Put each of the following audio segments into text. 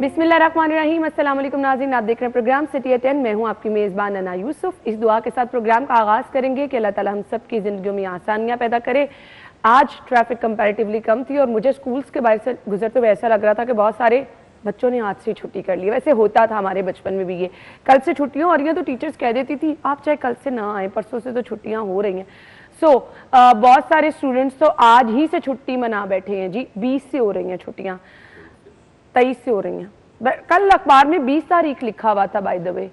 बिस्मिल्लाहिर्रहमानिर्रहीम। अस्सलाम वालेकुम नाज़रीन, आप देख रहे हैं प्रोग्राम सिटी एट 10। मैं हूं आपकी मेज़बान अना यूसुफ। इस दुआ के साथ प्रोग्राम का आगाज़ करेंगे कि अल्लाह ताला हम सब की ज़िंदगियों में आसानियाँ पैदा करे। आज ट्रैफिक कंपैरेटिवली कम थी और मुझे स्कूल्स के बाहर से गुजरते हुए ऐसा लग रहा था कि बहुत सारे बच्चों ने आज से छुट्टी कर ली। वैसे होता था हमारे बचपन में भी, ये कल से छुट्टियाँ हो रही हैं तो टीचर्स कह देती थी आप चाहे कल से ना आए, परसों से तो छुट्टियाँ हो रही हैं। बहुत सारे स्टूडेंट्स तो आज ही से छुट्टी मना बैठे हैं जी। 20 से हो रही हैं छुट्टियाँ, 23 से हो रही हैं। कल अखबार में 20 तारीख लिखा हुआ था बाय द वे।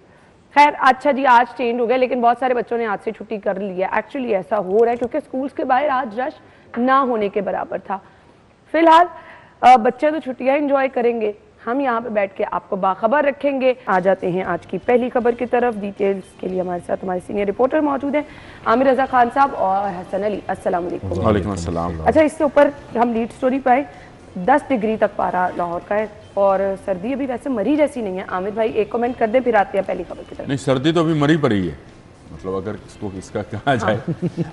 खैर अच्छा जी, आज चेंज हो गया, लेकिन बहुत सारे बच्चों ने आज से छुट्टी कर ली है। एक्चुअली ऐसा हो रहा है क्योंकि स्कूल्स के बाहर आज रश ना होने के बराबर था। फिलहाल बच्चे तो छुट्टियां एंजॉय करेंगे, हम यहाँ पे बैठ के आपको बाखबर रखेंगे। आ जाते हैं आज की पहली खबर की तरफ। डिटेल्स के लिए हमारे साथ हमारे सीनियर रिपोर्टर मौजूद हैं, आमिर रजा खान साहब और हसन अली। अस्सलाम वालेकुम। वालेकुम अस्सलाम। अच्छा, इससे ऊपर हम लीड स्टोरी पाए 10 डिग्री तक पारा लाहौर का है और सर्दी अभी वैसे मरी जैसी नहीं है। आमिर भाई एक कमेंट कर दे, फिर आते हैं पहली खबर की तरफ। नहीं, सर्दी तो अभी मरी पड़ी है, मतलब अगर इसको इसका कहा जाए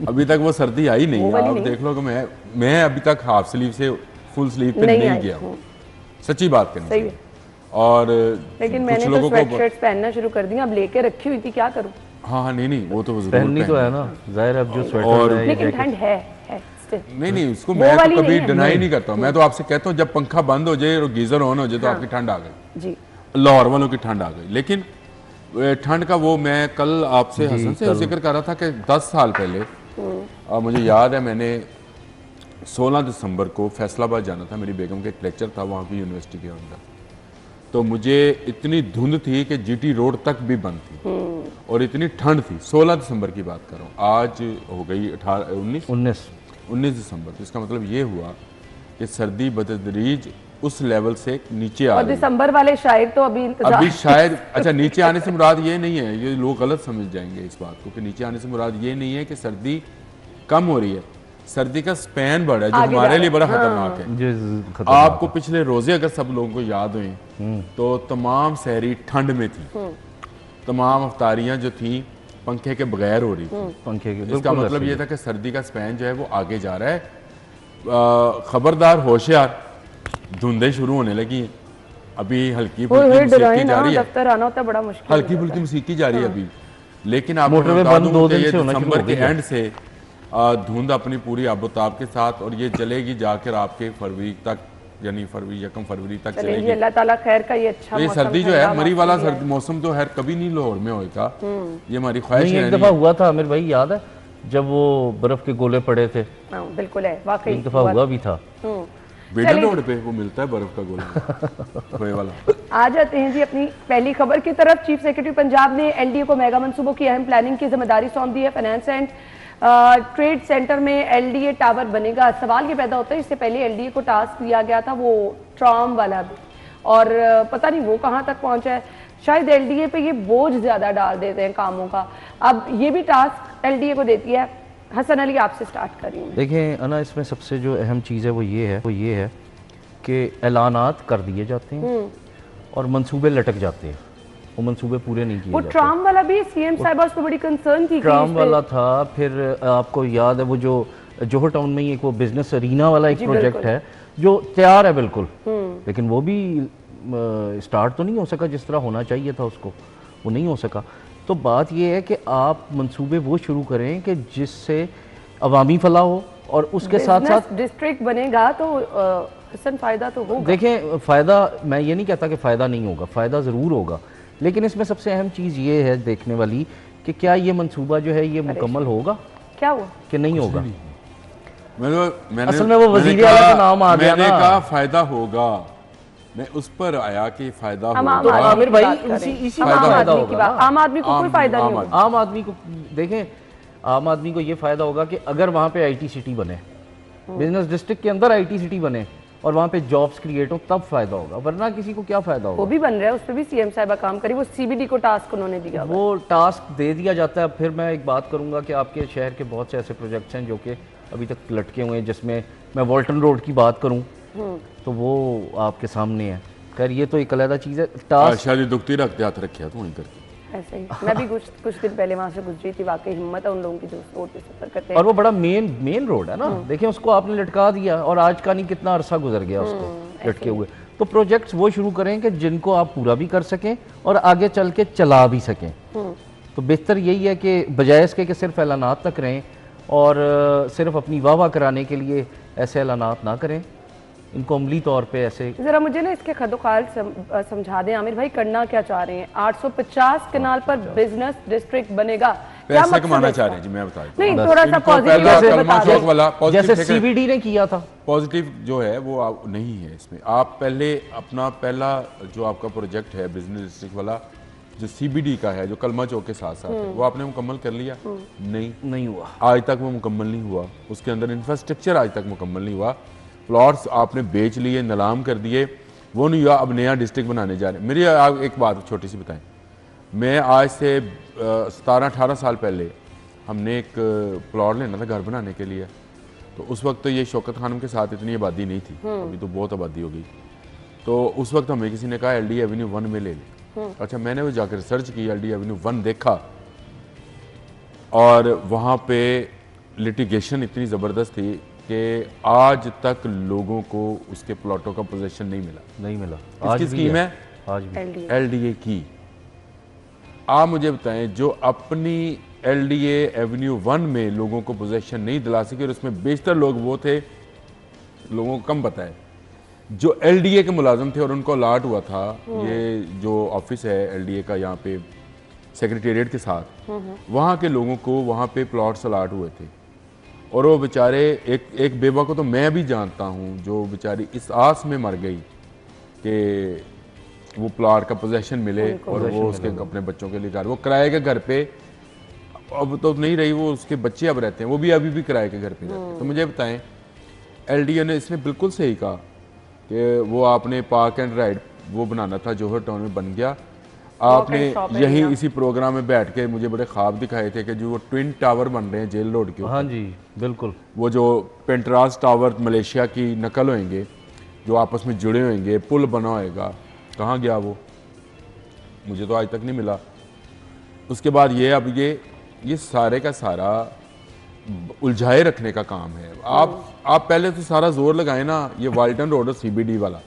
अभी तक वो सर्दी आई नहीं है। आप देख लो कि मैं अभी तक हाफ स्लीव से फुल स्लीव पे नहीं गया हूँ, सच्ची बात करनी है। और लेकिन मैंने तो स्वेटशर्ट्स पहनना शुरू कर दी, अब लेके रखी हुई थी, क्या करूँ। हाँ नहीं, वो तो पहननी तो है ना, जाहिर अब जो स्वेटर है, लेकिन ठंड है। नहीं उसको मैं तो कभी डिनाई नहीं करता हूँ। मैं तो आपसे कहता हूँ जब पंखा बंद हो जाए और गीजर ऑन हो जाए तो आपकी ठंड आ गई जी, लाहौर वालों की ठंड आ गई। लेकिन ठंड का वो मैं कल आपसे हसन से जिक्र कर रहा था कि 10 साल पहले मुझे याद है, मैंने 16 दिसंबर को फैसलाबाद जाना था, मेरी बेगम का एक लेक्चर था वहाँ की यूनिवर्सिटी के अंदर। तो मुझे इतनी धुंध थी कि जीटी रोड तक भी बंद थी और इतनी ठंड थी। 16 दिसंबर की बात कर रहा हूँ, आज हो गई 19 दिसंबर। तो इसका मतलब ये हुआ कि सर्दी बतदरीज उस लेवल से नीचे आ रही है। दिसंबर वाले शायर तो अभी शायद अच्छा, नीचे आने से मुराद ये नहीं है, ये लोग गलत समझ जाएंगे इस बात को कि नीचे आने से मुराद ये नहीं है कि सर्दी कम हो रही है। सर्दी का स्पैन बढ़ा है जो हमारे लिए बड़ा खतरनाक है। आपको पिछले रोजे अगर सब लोगों को याद हुई तो तमाम सहरी ठंड में थी, तमाम अफ्तारियां जो थी पंखे के बगैर हो रही थी। पंखे के, इसका मतलब ये था कि सर्दी का स्पैन जो है वो आगे जा रहा है। खबरदार, होशियार, धुंधें शुरू होने लगी हैं। अभी हल्की फुल्की मौसीकी जारी है, हल्की फुल्की मौसीकी जारी है अभी। लेकिन आपको बता दूं कि ये दिसंबर के एंड से धुंध अपनी पूरी आबोताब के साथ और ये चलेगी जाकर आपके फरवरी तक, यानी यकम फरवरी तक चलेगी। अल्लाह ताला खैर का ये अच्छा ये सर्दी जो है मरी वाला सर्दी मौसम तो है कभी नहीं लाहौर में होगा। ये हमारी ख्वाहिश है। एक दफा हुआ था आमिर भाई, याद है जब वो बर्फ के गोले पड़े थे? बिल्कुल है, वाकई एक दफा हुआ भी था। बेडन रोड पे वो मिलता है बर्फ का गोला वाला। आ जाते हैं जी अपनी पहली खबर की तरफ। चीफ सेक्रेटरी पंजाब ने एलडीए को मेगा मंसूबों की अहम प्लानिंग की जिम्मेदारी सौंप दी है। फाइनेंस एंड ट्रेड सेंटर में एलडीए टावर बनेगा। सवाल ये पैदा होता है, इससे पहले एलडीए को टास्क दिया गया था वो ट्राम वाला भी, और पता नहीं वो कहाँ तक पहुंचा है। शायद एलडीए पे ये बोझ ज्यादा डाल देते हैं कामों का, अब ये भी टास्क एलडीए को देती है। हसन अली आपसे स्टार्ट करिए। देखें अना, इसमें सबसे जो अहम चीज़ है वो ये है कि ऐलानात कर दिए जाते हैं और मंसूबे लटक जाते हैं, वो मंसूबे पूरे नहीं किए जाते। ट्राम वाला भी सीएम साहिबा उस पर बड़ी कंसर्न थी। ट्राम वाला था, फिर आपको याद है वो जो जोहर टाउन में एक वो बिजनेस अरीना वाला एक प्रोजेक्ट है जो तैयार है बिल्कुल, लेकिन वो भी स्टार्ट तो नहीं हो सका जिस तरह होना चाहिए था उसको, वो नहीं हो सका। तो बात ये है कि आप मंसूबे वो शुरू करें कि जिससे अवामी फलाह हो और उसके साथ साथ डिस्ट्रिक्ट बनेगा तो हसन फायदा तो होगा। देखें फ़ायदा, मैं ये नहीं कहता कि फ़ायदा नहीं होगा, फ़ायदा ज़रूर होगा, लेकिन इसमें सबसे अहम चीज़ ये है देखने वाली कि क्या ये मंसूबा जो है ये मुकम्मल होगा, क्या हुआ कि नहीं होगा। मैंने असल में वो वज़ीर आला का नाम आ गया ना, मैंने कहा फायदा होगा, मैं उस पर आया कि फायदा होगा। तो आमिर भाई इसी फायदा होगा। आम आदमी को कोई फायदा नहीं होगा। आम आदमी को देखें, आम आदमी को ये फायदा होगा कि अगर वहाँ पे आईटी सिटी बने, बिजनेस डिस्ट्रिक्ट के अंदर आईटी सिटी बने और वहाँ पे जॉब्स क्रिएट हो, तब फायदा होगा, वरना किसी को क्या फायदा होगा। वो भी बन रहा है, उस पर भी सीएम साहिबा काम करी, वो सीबीडी को टास्क उन्होंने दिया, वो टास्क दे दिया जाता है। फिर मैं एक बात करूँगा कि आपके शहर के बहुत से ऐसे प्रोजेक्ट्स हैं जो कि अभी तक लटके हुए हैं, जिसमें मैं वॉल्टन रोड की बात करूँ तो वो आपके सामने है। खैर ये तो एक अलग चीज़ है। टास्क शायद दुखती रखते हाथ रखे तो वहीं करके ऐसे ही मैं भी कुछ दिन पहले वहाँ से गुजरी थी, वाकई हिम्मत है उन लोगों की जो रोड पे सफर करते हैं। और वो बड़ा मेन रोड है ना, देखिए उसको आपने लटका दिया और आज का नहीं कितना अरसा गुजर गया उसको लटके हुए। तो प्रोजेक्ट्स वो शुरू करें कि जिनको आप पूरा भी कर सकें और आगे चल के चला भी सकें। तो बेहतर यही है कि बजाय इसके कि सिर्फ ऐलानात तक रहें और सिर्फ अपनी वाह वाह कराने के लिए ऐसे ऐलानात ना करें, इनको अमली तौर पे ऐसे। जरा मुझे ना इसके खदोखाल समझा दें आमिर भाई, करना क्या चाह रहे हैं? 850 कनाल पर बिजनेस डिस्ट्रिक्ट बनेगा, क्या पैसे मकसद कमाना है चाह इसका? रहे हैं जी, मैं बता दूं। नहीं, थोड़ा सा इनको पॉजिटिव पहला कलमा चौक वाला जैसे पॉजिटिव सीबीडी ने किया था। पॉजिटिव जो है वो नहीं है इसमें। आप पहले अपना पहला जो आपका प्रोजेक्ट है बिजनेस डिस्ट्रिक्ट वाला जो सीबीडी का है, जो कलमा चौक के साथ साथ है, वो आपने मुकम्मल कर लिया? नहीं हुआ, आज तक वो मुकम्मल नहीं हुआ। उसके अंदर इंफ्रास्ट्रक्चर आज तक मुकम्मल नहीं हुआ। प्लॉट्स आपने बेच लिए, नीलाम कर दिए, वो नहीं हुआ। अब नया डिस्ट्रिक्ट बनाने जा रहे हैं। मेरी आप एक बात छोटी सी बताएं, मैं आज से 17-18 साल पहले हमने एक प्लॉट लेना था घर बनाने के लिए, तो उस वक्त तो ये शौकत खानम के साथ इतनी आबादी नहीं थी, अभी तो बहुत आबादी हो गई। तो उस वक्त हमें किसी ने कहा LD एवेन्यू 1 में ले ले। अच्छा, मैंने वो जाकर रिसर्च की, LD एवेन्यू 1 देखा और वहाँ पे लिटिगेशन इतनी ज़बरदस्त थी कि आज तक लोगों को उसके प्लॉटों का पोजीशन नहीं मिला। इसकी स्कीम है आज भी LDA की। आप मुझे बताएं, जो अपनी LDA एवेन्यू 1 में लोगों को पोजीशन नहीं दिला सके, और उसमें बेशतर लोग वो थे, लोगों को कम पता है, जो LDA के मुलाजिम थे और उनको अलाट हुआ था ये जो ऑफिस है LDA का यहाँ पे सेक्रेटेरिएट के साथ, वहाँ के लोगों को वहाँ पे प्लॉट्स अलाट हुए थे। और वो बेचारे एक बेवा को तो मैं भी जानता हूँ जो बेचारी इस आस में मर गई कि वो प्लॉट का पोजीशन मिले और वो उसके अपने बच्चों के लिए घर, वो किराए के घर पे अब तो नहीं रही, वो उसके बच्चे अब रहते हैं, वो भी अभी भी किराए के घर पे रहते हैं। तो मुझे बताएं, LDA ने इसने बिल्कुल सही कहा कि वो आपने पार्क एंड राइड वो बनाना था, जौहर टाउन में बन गया। आपने यही इसी प्रोग्राम में बैठ के मुझे बड़े ख्वाब दिखाए थे कि जो वो ट्विन टावर बन रहे हैं जेल रोड के ऊपर, हाँ जी बिल्कुल, वो जो पेंट्रास टावर मलेशिया की नकल होंगे, जो आपस में जुड़े होंगे, पुल बना होएगा, कहाँ गया वो? मुझे तो आज तक नहीं मिला। उसके बाद ये अब ये सारे का सारा उलझाए रखने का काम है। आप पहले तो सारा जोर लगाए ना, ये वाल्टन रोड और CBD वाला,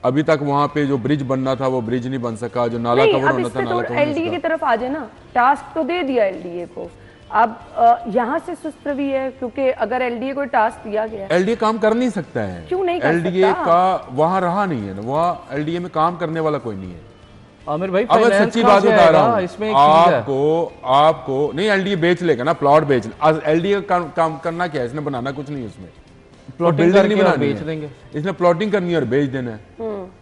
अभी तक वहाँ पे जो ब्रिज बनना था वो ब्रिज नहीं बन सका, जो नाला कवर होना था नाला कवर नहीं LDA की तरफ आ जाए ना, टास्क तो दे दिया LDA को, अब यहाँ से सुस्त रवि है, क्योंकि अगर LDA को टास्क दिया गया है, LDA काम कर नहीं सकता है। क्यों नहीं कर LDA का वहाँ रहा नहीं है ना, वहाँ LDA में काम करने वाला कोई नहीं है। आमिर भाई अब सच्ची बात बता रहा हूँ इसमें आपको नहीं, LDA बेच लेगा ना, प्लॉट बेच ले। LDA का काम करना क्या है, इसने बनाना कुछ नहीं है उसमें, बिल्डिंग नहीं बनानी, बेच देंगे, इसने प्लॉटिंग करनी है और बेच देना है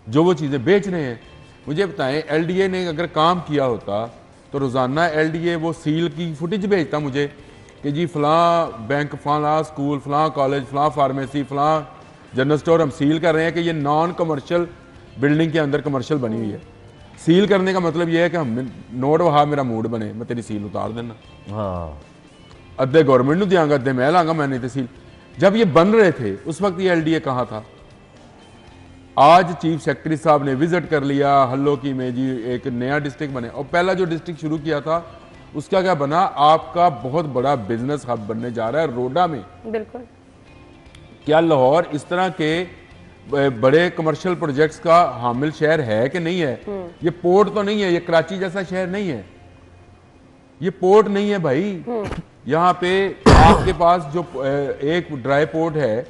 जो वो चीजें बेच रहे हैं। मुझे बताएं, LDA ने अगर काम किया होता तो रोजाना LDA वो सील की फुटेज भेजता मुझे कि जी फलां बैंक, फलां स्कूल, फलां कॉलेज, फलां फार्मेसी, फलां जनरल स्टोर हम सील कर रहे हैं कि ये नॉन कमर्शियल बिल्डिंग के अंदर कमर्शियल बनी हुई है। सील करने का मतलब ये है कि हम नोट वहा मेरा मूड बने, मैं तेरी सील उतार देना, हाँ अद्धे गवर्नमेंट ਨੂੰ ਦਿਆਂਗਾ, अद्धे मैं लांगा, मैंने तो सील। जब ये बन रहे थे उस वक्त ये LDA कहाँ था? आज चीफ सेक्रेटरी साहब ने विजिट कर लिया हल्लो की में जी, एक नया डिस्ट्रिक्ट बने, और पहला जो डिस्ट्रिक्ट शुरू किया था उसका क्या बना, आपका बहुत बड़ा बिजनेस हब बनने जा रहा है रोडा में। बिल्कुल। क्या लाहौर इस तरह के बड़े कमर्शियल प्रोजेक्ट्स का हामिल शहर है कि नहीं है? ये पोर्ट तो नहीं है, ये कराची जैसा शहर नहीं है, ये पोर्ट नहीं है भाई। यहाँ पे आपके पास जो एक ड्राई पोर्ट है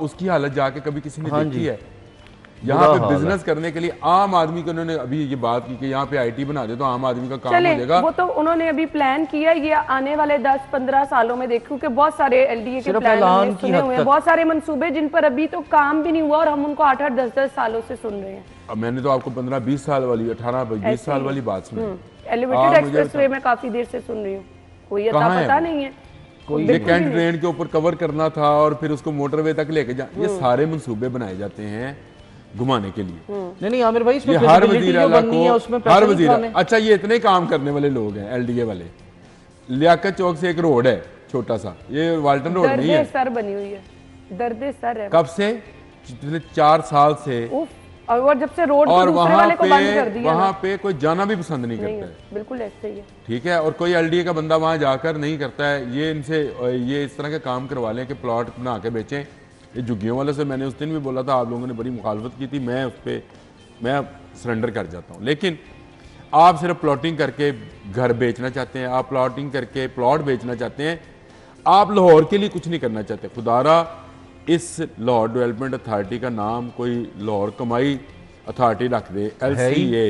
उसकी हालत जाके कभी किसी ने देखी है? यहाँ पे बिजनेस करने के लिए आम आदमी को उन्होंने अभी ये बात की कि यहाँ पे IT बना दे तो आम आदमी का काम हो जाएगा। वो तो उन्होंने अभी प्लान किया, ये आने वाले 10-15 सालों में देखूं कि बहुत सारे LDA के प्लान सुने हुए हैं, बहुत सारे मंसूबे जिन पर अभी तो काम भी नहीं हुआ और हम उनको 8-8, 10-10 सालों से सुन रहे हैं। अब मैंने तो आपको 15-20 साल वाली, 18-20 साल वाली बात सुनी। एलिवेटेड एक्सप्रेसवे में काफी देर से सुन रही हूँ, कोई अता पता नहीं है। ये कैंट ट्रेन के ऊपर कवर करना था और फिर उसको मोटरवे तक लेके जा, ये सारे मंसूबे बनाए जाते हैं घुमाने के लिए। नहीं आमिर भाई, इसमें हर वजीर आला को, हर वजीर, अच्छा ये इतने काम करने वाले लोग हैं LDA वाले। लियाकत चौक से एक रोड है छोटा सा, ये वाल्टन रोड नहीं है, सर बनी हुई है, दर्दे सर है। कब से? पिछले 4 साल से। और जब से रोड और वहाँ पे कोई जाना भी पसंद नहीं करता है। बिल्कुल ऐसे ही है, ठीक है। और कोई LDA का बंदा वहाँ जाकर नहीं करता है। ये इनसे ये इस तरह के काम करवा लें कि प्लॉट बना के बेचें, ये झुग्गियों वाले से मैंने उस दिन भी बोला था, आप लोगों ने बड़ी मुखालफत की थी, मैं सरेंडर कर जाता हूँ। लेकिन आप सिर्फ प्लॉटिंग करके घर बेचना चाहते हैं, आप प्लॉटिंग करके प्लॉट बेचना चाहते हैं, आप लाहौर के लिए कुछ नहीं करना चाहते। खुदारा इस लाहौर डेवलपमेंट अथॉरिटी का नाम कोई लाहौर कमाई अथॉरिटी रख दे, LCA,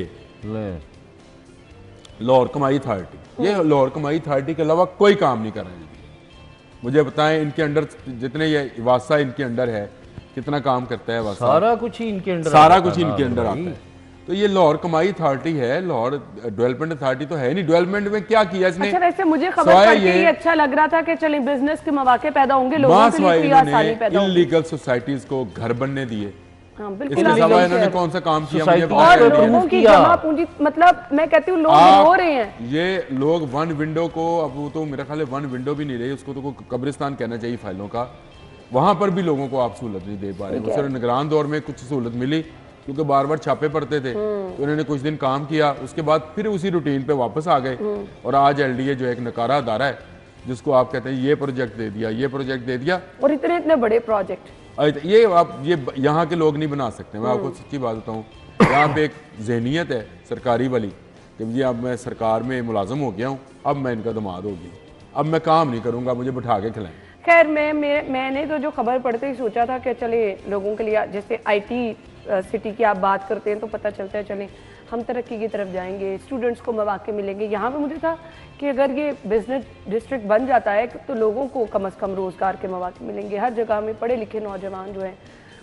लाहौर कमाई अथॉरिटी। ये लाहौर कमाई अथॉरिटी के अलावा कोई काम नहीं कर रहे हैं। मुझे बताएं इनके अंडर जितने ये वासा इनके अंडर है कितना काम करता है वासा? सारा कुछ ही इनके अंडर, सारा कुछ इनके अंडर आता है। तो ये लाहौर कमाई अथॉरिटी है, लाहौर डेवलपमेंट अथॉरिटी तो है नहीं। डेवलपमेंट में क्या किया इसने? अच्छा, वैसे मुझे खबर पढ़ के अच्छा लग रहा था कि चले बिजनेस के मौके पैदा होंगे, लोगों के लिए आसानी पैदा होगी। इल्लीगल सोसाइटीज को घर बनने दिए। हाँ, इसके अलावा इन्होंने कौन सा काम किया? मुझे और लोगों की जमा पूंजी, मतलब मैं कहती हूँ लोग हो रहे हैं। ये लोग वन विंडो को, अब वो तो मेरा ख्याल है वन विंडो भी नहीं रही, उसको तो कब्रिस्तान कहना चाहिए फाइलों का। वहां पर भी लोगों को आप सहूलत नहीं दे पा रहे। दूसरे निगरान दौर में कुछ सहूलत मिली क्योंकि बार बार छापे पड़ते थे, तो उन्होंने कुछ दिन काम किया, उसके बाद फिर उसी रूटीन पे वापस आ गए। और आज LDA जो एक नकारा अदारा है जिसको आप कहते हैं ये प्रोजेक्ट दे दिया, ये प्रोजेक्ट दे दिया, और इतने बड़े प्रोजेक्ट ये आप ये यहाँ के लोग नहीं बना सकते। मैं आपको सच्ची बात बताऊँ, यहाँ पे एक जहनीत है सरकारी वाली कि जी अब मैं सरकार में मुलाजम हो गया हूँ, अब मैं इनका दामाद हो गया, अब मैं काम नहीं करूँगा, मुझे बिठा के खिलाएं। खैर मैंने तो जो खबर पढ़ते ही सोचा था कि चले लोगों के लिए, जैसे IT सिटी की आप बात करते हैं तो पता चलता है चले हम तरक्की की तरफ जाएंगे, स्टूडेंट्स को मौके मिलेंगे। यहाँ पे मुझे था कि अगर ये बिजनेस डिस्ट्रिक्ट बन जाता है तो लोगों को कम से कम रोज़गार के मौके मिलेंगे। हर जगह में पढ़े लिखे नौजवान जो हैं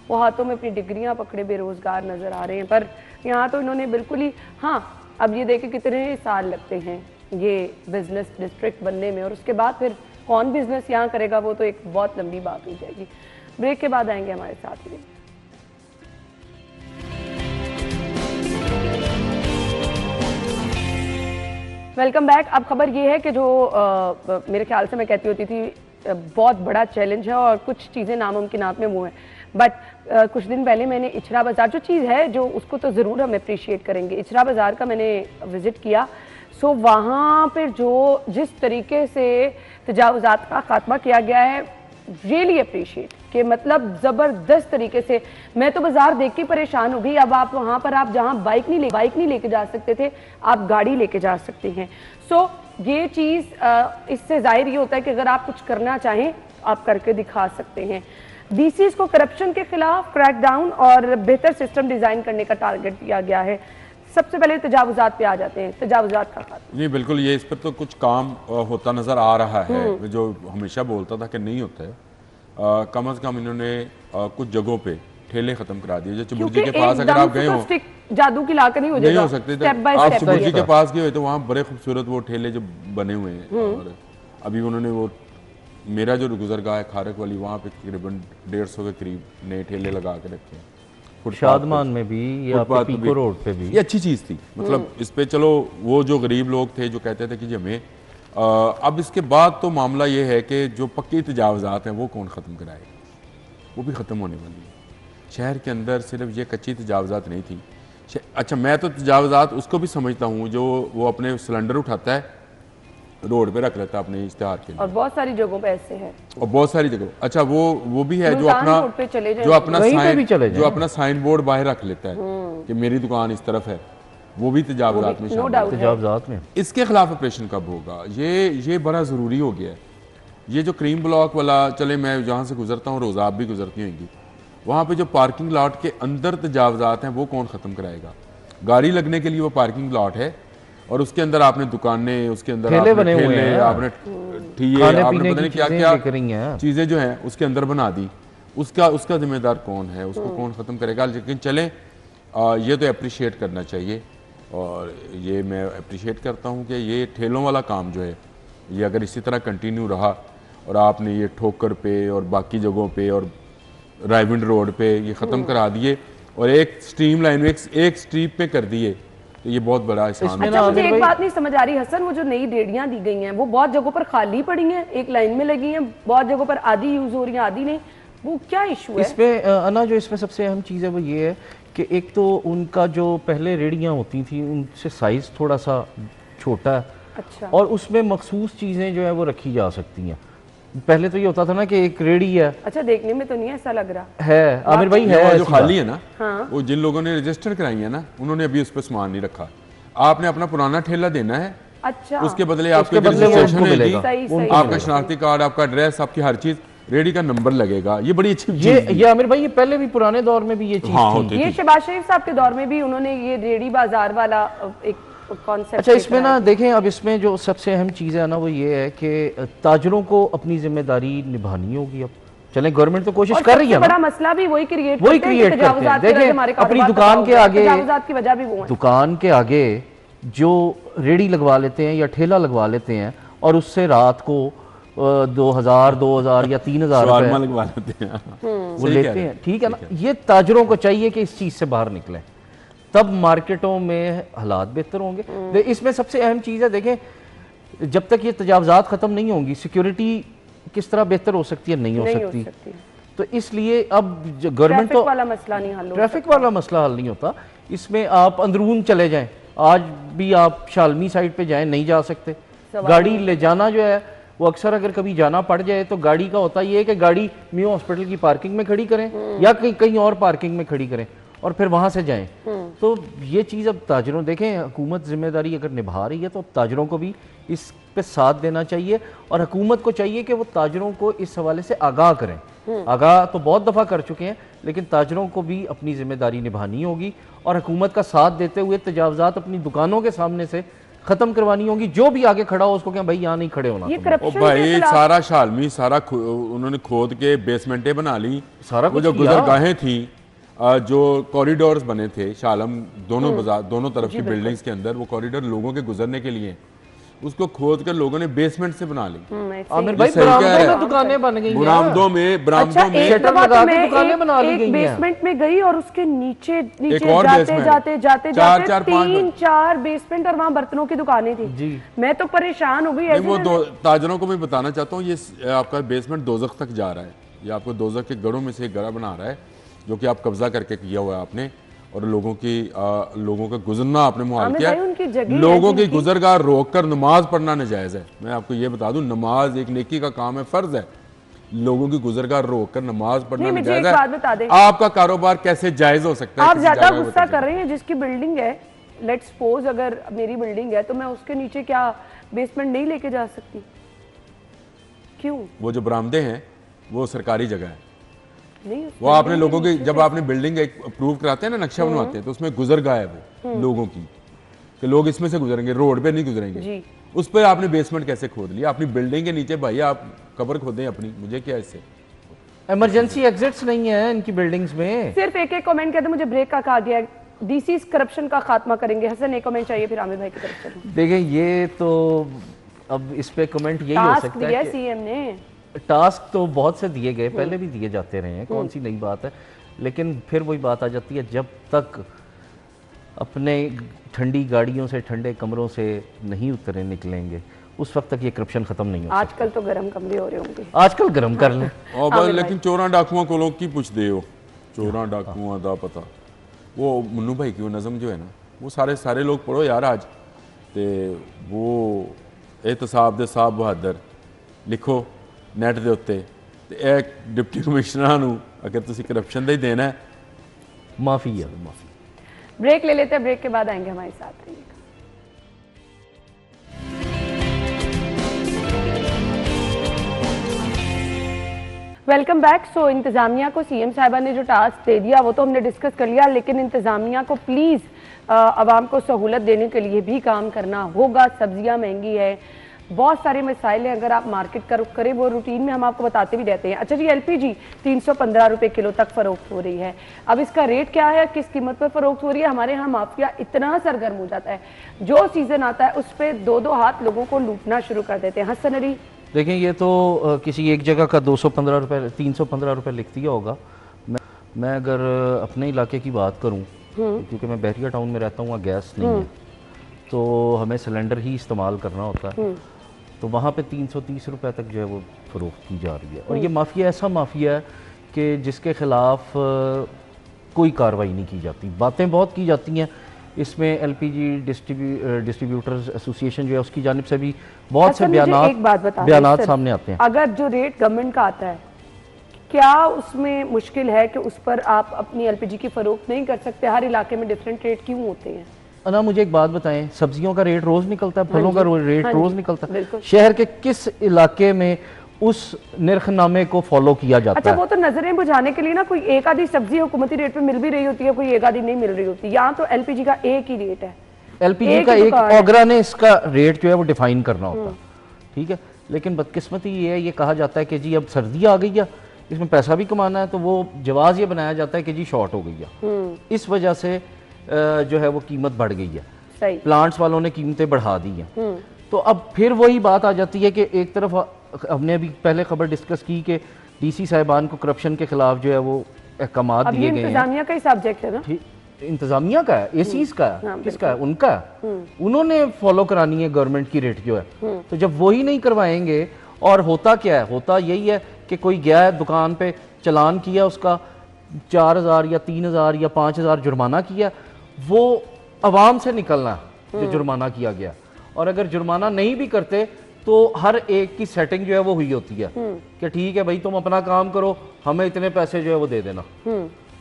वो हाथों में अपनी डिग्रियाँ पकड़े बेरोज़गार नज़र आ रहे हैं। पर यहाँ तो इन्होंने बिल्कुल ही, हाँ अब ये देखें कितने साल लगते हैं ये बिजनेस डिस्ट्रिक्ट बनने में, और उसके बाद फिर कौन बिजनेस यहाँ करेगा वो तो एक बहुत लंबी बात हो जाएगी। ब्रेक के बाद आएंगे हमारे साथ ही। Welcome back. अब खबर ये है कि जो मेरे ख्याल से मैं कहती होती थी बहुत बड़ा चैलेंज है और कुछ चीज़ें नामुमकिनात में मुँह हैं, बट कुछ दिन पहले मैंने इचरा बाज़ार, जो चीज़ है जो उसको तो ज़रूर हम अप्रिशिएट करेंगे, इचरा बाज़ार का मैंने विज़िट किया। सो वहाँ पर जो जिस तरीके से तजावुज़ात का खात्मा किया गया है, रियली अप्रिशिएट कि मतलब ज़बरदस्त तरीके से। मैं तो बाज़ार देख के परेशान हो गई। अब आप वहाँ पर आप जहाँ बाइक नहीं लेके जा सकते थे, आप गाड़ी लेके जा सकते हैं। सो ये चीज़ इससे जाहिर ये होता है कि अगर आप कुछ करना चाहें आप करके दिखा सकते हैं। DCs को करप्शन के खिलाफ क्रैकडाउन और बेहतर सिस्टम डिज़ाइन करने का टारगेट दिया गया है। सबसे पहले तजावुज़ात पे आ जाते हैं, तजावुज़ात का खात्मा। जी बिल्कुल, ये इस पर तो कुछ काम होता नज़र आ रहा है, जो हमेशा बोलता था कि नहीं होता है। कम अज़ कम इन्होंने कुछ जगहों पे ठेले खत्म करा दिए। जो चबुर्जी के पास अगर आप गए हो, जादू की लाकर नहीं हो सकते। आप चबुर्जी के पास गए हो तो वहाँ बड़े खूबसूरत वो ठेले जो बने हुए हैं, और अभी उन्होंने वो मेरा जो गुजरगाह है खारक वाली, वहाँ पे तकरीबन 150 के करीब नए ठेले लगा के रखे हैं। शादमान में भी या पीको रोड पे भी। ये अच्छी चीज़ थी, मतलब इस पे चलो वो जो गरीब लोग थे जो कहते थे कि जी हमें अब इसके बाद तो मामला ये है कि जो पक्की तजावुज़ात हैं वो कौन ख़त्म कराएगा, वो भी ख़त्म होने वाली है। शहर के अंदर सिर्फ ये कच्ची तजावुज़ात नहीं थी। अच्छा, मैं तो तजावुज़ात उसको भी समझता हूँ जो वो अपने सिलेंडर उठाता है रोड पे रख लेता है अपने इश्तिहार के लिए, और बहुत सारी जगहों पे ऐसे है, और बहुत सारी जगह। अच्छा, वो भी है जो अपना साइन बोर्ड बाहर रख लेता है कि मेरी दुकान इस तरफ है, वो भी तजावुज़ात में शामिल है। इसके खिलाफ ऑपरेशन कब होगा, ये बड़ा ज़रूरी हो गया है। ये जो क्रीम ब्लॉक वाला, चले मैं जहाँ से गुजरता हूँ, रोज़ा आप भी गुजरती होंगी, वहाँ पे जो पार्किंग लॉट के अंदर तजावुज़ात हैं वो कौन ख़त्म कराएगा? गाड़ी लगने के लिए वो पार्किंग लॉट है और उसके अंदर आपने दुकानें, उसके अंदर ठेले आपने बने हुए हैं, आपने ठिये, आपने पता नहीं क्या क्या चीज़ें जो हैं उसके अंदर बना दी। उसका जिम्मेदार कौन है, उसको कौन ख़त्म करेगा? लेकिन चलें, ये तो अप्रिशिएट करना चाहिए, और ये मैं अप्रिशिएट करता हूँ कि ये ठेलों वाला काम जो है, ये अगर इसी तरह कंटिन्यू रहा और आपने ये ठोकर पे और बाकी जगहों पे और रायविंड रोड पे ये ख़त्म करा दिए और एक स्ट्रीम लाइन में एक स्ट्रीप पे कर दिए, तो ये बहुत बड़ा एहसान है। अच्छा, मुझे एक बात नहीं समझ आ रही हसन, वो जो नई रेहड़ियां दी गई हैं वो बहुत जगहों पर खाली पड़ी हैं, एक लाइन में लगी हैं, बहुत जगहों पर आधी यूज हो रही हैं आधी नहीं, वो क्या इशू है इसमें? अना, जो इसमें सबसे अहम चीज़ है वो ये है कि एक तो उनका जो पहले रेहड़ियाँ होती थी उनसे साइज़ थोड़ा सा छोटा है। अच्छा। और उसमें मखसूस चीज़ें जो है वो रखी जा सकती हैं। पहले तो ये होता था ना कि एक रेडी है। अच्छा, देखने में तो नहीं ऐसा लग रहा है आमिर भाई, है जो खाली है ना, हाँ। वो जिन लोगों ने रजिस्टर कराई है ना, उन्होंने अभी उस पर सामान नहीं रखा। आपने अपना पुराना ठेला देना है, अच्छा, उसके बदले आपको रजिस्ट्रेशन मिलेगा, आपका शनाख्ती कार्ड, आपका एड्रेस, आपकी हर चीज, रेडी का नंबर लगेगा। ये बड़ी अच्छी ये आमिर भाई, ये पहले भी पुराने दौर में भी ये चीज थी। ये शहबाज शरीफ साहब के दौर में भी उन्होंने ये रेडी बाजार वाला एक कॉन्सेप्ट। अच्छा, इसमें ना देखें, अब इसमें जो सबसे अहम चीज़ है ना वो ये है कि ताजरों को अपनी जिम्मेदारी निभानी होगी। अब चले, गवर्नमेंट तो कोशिश कर रही है ना, बड़ा मसला भी वही क्रिएट करते हैं। देखें, अपनी दुकान के आगे, की वजह भी वो है, दुकान के आगे जो रेडी लगवा लेते हैं या ठेला लगवा लेते हैं और उससे रात को 2000 या 3000 लगवा लेते हैं, वो लेते हैं, ठीक है ना। ये ताजरों को चाहिए कि इस चीज से बाहर निकले, तब मार्केटों में हालात बेहतर होंगे। इसमें सबसे अहम चीज़ है, देखें, जब तक ये तजावजात ख़त्म नहीं होंगी, सिक्योरिटी किस तरह बेहतर हो सकती है, नहीं हो सकती। तो इसलिए अब गवर्नमेंट तो वाला मसला नहीं हल, ट्रैफिक वाला मसला हल नहीं होता। इसमें आप अंदरून चले जाएं, आज भी आप शालमी साइड पे जाएं, नहीं जा सकते। गाड़ी ले जाना जो है वो अक्सर अगर कभी जाना पड़ जाए तो गाड़ी का होता ये है कि गाड़ी मियो हॉस्पिटल की पार्किंग में खड़ी करें या कहीं और पार्किंग में खड़ी करें और फिर वहां से जाएं। तो ये चीज़ अब ताजरों, देखें, हुकूमत जिम्मेदारी अगर निभा रही है तो अब ताजरों को भी इस पे साथ देना चाहिए और हुकूमत को चाहिए कि वो ताजरों को इस हवाले से आगाह करें। आगाह तो बहुत दफ़ा कर चुके हैं, लेकिन ताजरों को भी अपनी जिम्मेदारी निभानी होगी और हुकूमत का साथ देते हुए तजावजात अपनी दुकानों के सामने से खत्म करवानी होगी। जो भी आगे खड़ा हो उसको क्या भाई यहाँ नहीं खड़े होना। भाई सारा शालमी सारा उन्होंने खोद के बेसमेंटें बना ली, सारा वो जो गुजरगाहें थी, जो कॉरिडोर्स बने थे शालम दोनों बाजार दोनों तरफ की बिल्डिंग्स के अंदर, वो कॉरिडोर लोगों के गुजरने के लिए उसको खोद कर लोगों ने बेसमेंट से बना ली। आमिर भाई, बरामदों में दुकानें बन गई हैं, बरामदों में शटर लगा के दुकानें बना ली गई हैं। बेसमेंट में गई और उसके नीचे जाते 3-4 बेसमेंट और वहाँ बर्तनों की दुकानें थी जी। मैं तो परेशान हो गई। वो ताजरों को मैं बताना चाहता हूँ, ये आपका बेसमेंट दोजख तक जा रहा है। ये आपको दोजख के गढ़ों में से एक गढ़ा बना रहा है जो कि आप कब्जा करके किया हुआ है आपने, और लोगों का गुजरना आपने मुहाल किया। लोगों की गुजरगाह रोक कर नमाज पढ़ना नाजायज है। मैं आपको ये बता दूं, नमाज एक नेकी का काम है, फर्ज है। लोगों की गुजरगाह रोक कर नमाज पढ़ना नाजायज है। आपका कारोबार कैसे जायज हो सकता है? आप ज्यादा गुस्सा कर रहे हैं। जिसकी बिल्डिंग है, लेट्स सपोज अगर मेरी बिल्डिंग है तो मैं उसके नीचे क्या बेसमेंट नहीं लेके जा सकती? क्यों? वो जो बरामदे हैं वो सरकारी जगह है, वो आपने लोगों की, जब आपने बिल्डिंग एक अप्रूव कराते हैं ना, नक्शा बनवाते हैं, तो उसमें गुजरगाह है वो लोगों की, कि लोग इसमें से गुजरेंगे, रोड पे नहीं गुजरेंगे। उस पर आपने बेसमेंट कैसे खोद लिया? अपनी बिल्डिंग के नीचे भाई आप कब्र खोदें अपनी, मुझे क्या इससे? इमरजेंसी एग्जिट्स नहीं है इनकी बिल्डिंग्स में। सिर्फ एक कमेंट कहते मुझे ब्रेक का कहा गया, डीसी करप्शन का खात्मा करेंगे। हसन एक कमेंट चाहिए, फिर आमिर भाई की तरफ चलो। देखिए, ये तो अब इस पे कमेंट यही हो सकता है, सीएम ने टास्क तो बहुत से दिए गए, पहले भी दिए जाते रहे हैं, कौन सी नई बात है। लेकिन फिर वही बात आ जाती है, जब तक अपने ठंडी गाड़ियों से, ठंडे कमरों से नहीं उतरे निकलेंगे, उस वक्त तक ये करप्शन खत्म नहीं होगा। आजकल तो गर्म कमरे हो रहे होंगे, आजकल गर्म कर लें। लेकिन चोरा डाकुओं को लोग की पूछ दे हो, चोरा डाकुओं दा पता, वो मुन्नू भाई की वो नज़म जो है ना, वो सारे लोग पढ़ो यार आज, ते वो एहतसाब दे साहब बहादुर लिखो नैट के उत्ते, एक डिप्टी कमिश्नर नूं अगर तुसी करप्शन ही देना है, माफ़ी है। ब्रेक ले लेते हैं, ब्रेक के बाद आएंगे हमारे साथ। रहिएगा। Welcome back. सो इंतजामिया को सीएम साहिबा ने जो टास्क दे दिया वो तो हमने डिस्कस कर लिया, लेकिन इंतजामिया को प्लीज़ आवाम को सहूलत देने के लिए भी काम करना होगा। सब्जियां महंगी है, बहुत सारे मसाइल हैं, अगर आप मार्केट का रुख करें, वो रूटीन में हम आपको बताते भी रहते हैं। अच्छा जी, एलपीजी 315 रुपये किलो तक फरोख्त हो रही है। अब इसका रेट क्या है, किस कीमत पर फरोख्त हो रही है? हमारे यहाँ माफिया इतना सरगर्म हो जाता है, जो सीजन आता है उस पर दो हाथ लोगों को लूटना शुरू कर देते हैं। हसन अली, देखें, ये तो किसी एक जगह का 215 रुपये 315 रुपये लिख दिया होगा। मैं अगर अपने इलाके की बात करूँ, क्योंकि मैं बहरिया टाउन में रहता हूँ, वहाँ गैस नहीं है, तो हमें सिलेंडर ही इस्तेमाल करना होता है, तो वहाँ पे 330 रुपये तक जो है वो फ़रोख्त की जा रही है। और ये माफिया ऐसा माफिया है कि जिसके ख़िलाफ़ कोई कार्रवाई नहीं की जाती। बातें बहुत की जाती हैं इसमें एलपीजी डिस्ट्रीब्यूटर्स एसोसिएशन जो है उसकी जानिब से भी बहुत अच्छा, से एक बात बताइए बयानात सर, सामने आते हैं। अगर जो रेट गवर्नमेंट का आता है, क्या उसमें मुश्किल है कि उस पर आप अपनी एलपीजी की फरोख्त नहीं कर सकते? हर इलाके में डिफरेंट रेट क्यों होते हैं? ना मुझे एक बात बताएं, सब्जियों का रेट रोज निकलता है, फलों का रेट रोज निकलता है, बिल्कुल। शहर के किस इलाके में उस निर्खनामे को फॉलो किया जाता अच्छा, है? वो तो नजरें बुझाने के लिए ना, कोई एक आधी सब्जी हुकूमती रेट पे मिल भी रही होती है, कोई एक आधी नहीं मिल रही होती। यहाँ तो एलपीजी का एक ही रेट है, एलपीजी का एक ओगरा ने इसका रेट जो है वो डिफाइन करना होता है, ठीक है। लेकिन बदकिस्मती ये है, ये कहा जाता है कि जी अब सर्दी आ गई है, इसमें पैसा भी कमाना है, तो वो जवाब ये बनाया जाता है कि जी शॉर्ट हो गई है, इस वजह से जो है वो कीमत बढ़ गई है, सही। प्लांट्स वालों ने कीमतें बढ़ा दी हैं। तो अब फिर वही बात आ जाती है कि एक तरफ हमने अभी पहले खबर डिस्कस की कि डीसी साहिबान को करप्शन के खिलाफ जो है वो अहकामात दिए गए हैं। इंतजामिया का ही सब्जेक्ट है ना, इंतजामिया का है, एसीज का है, किसका है? उनका है। उन्होंने फॉलो करानी है गवर्नमेंट की रेट जो है। तो जब वही नहीं करवाएंगे, और होता क्या है, होता यही है कि कोई गया है दुकान पे, चालान किया, उसका 4000 या 3000 या 5000 जुर्माना किया, वो अवाम से निकलना जो जुर्माना किया गया। और अगर जुर्माना नहीं भी करते तो हर एक की सेटिंग जो है वो हुई होती है कि ठीक है भाई तुम अपना काम करो, हमें इतने पैसे जो है वो दे देना।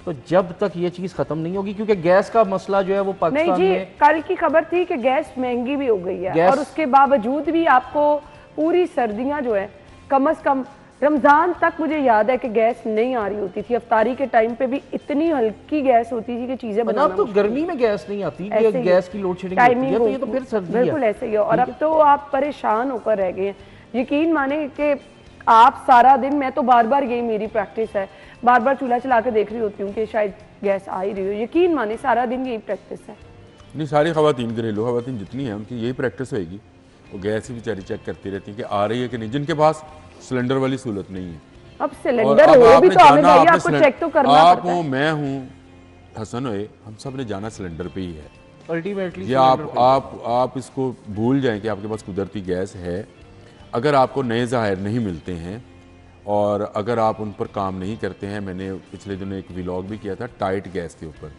तो जब तक ये चीज खत्म नहीं होगी, क्योंकि गैस का मसला जो है वो पाकिस्तान नहीं जी, में, कल की खबर थी कि गैस महंगी भी हो गई है, और उसके बावजूद भी आपको पूरी सर्दियां जो है, कम से कम रमजान तक मुझे याद है कि गैस नहीं आ रही होती थी। अफ्तारी के टाइम पे भी इतनी हल्की गैस होती थी कि चीजें बनाना। तो गर्मी में गैस नहीं आती, गैस की लोड शेडिंग होती है, तो ये तो फिर सर्दी है। बिल्कुल ऐसे ही है। और अब तो आप परेशान होकर रह गए हैं। यकीन माने कि आप सारा दिन, मैं तो बार बार, यही मेरी प्रैक्टिस है, बार बार चूल्हा चला के देख रही होती हूँ कि शायद गैस आ ही रही हो। यकीन माने सारा दिन यही प्रैक्टिस है। नहीं, सारी खवातीन, घरेलू खवातीन जितनी हैं उनकी यही प्रैक्टिस होगी। वो गैस ही बेचारी चेक करती रहती हैं कि आ रही है कि नहीं, जिनके पास सिलेंडर वाली सहूलत नहीं है। अब सिलेंडर हो भी तो आमिर भाई आपको चेक तो करना आप पड़ता है। हूँ, मैं हूँ, हसन होए, हम सब ने जाना सिलेंडर पे ही है अल्टीमेटली। ये आप इसको भूल जाएं कि आपके पास कुदरती गैस है। अगर आपको नए ज़ाहिर नहीं मिलते हैं और अगर आप उन पर काम नहीं करते हैं, मैंने पिछले दिनों एक व्लॉग भी किया था टाइट गैस के ऊपर,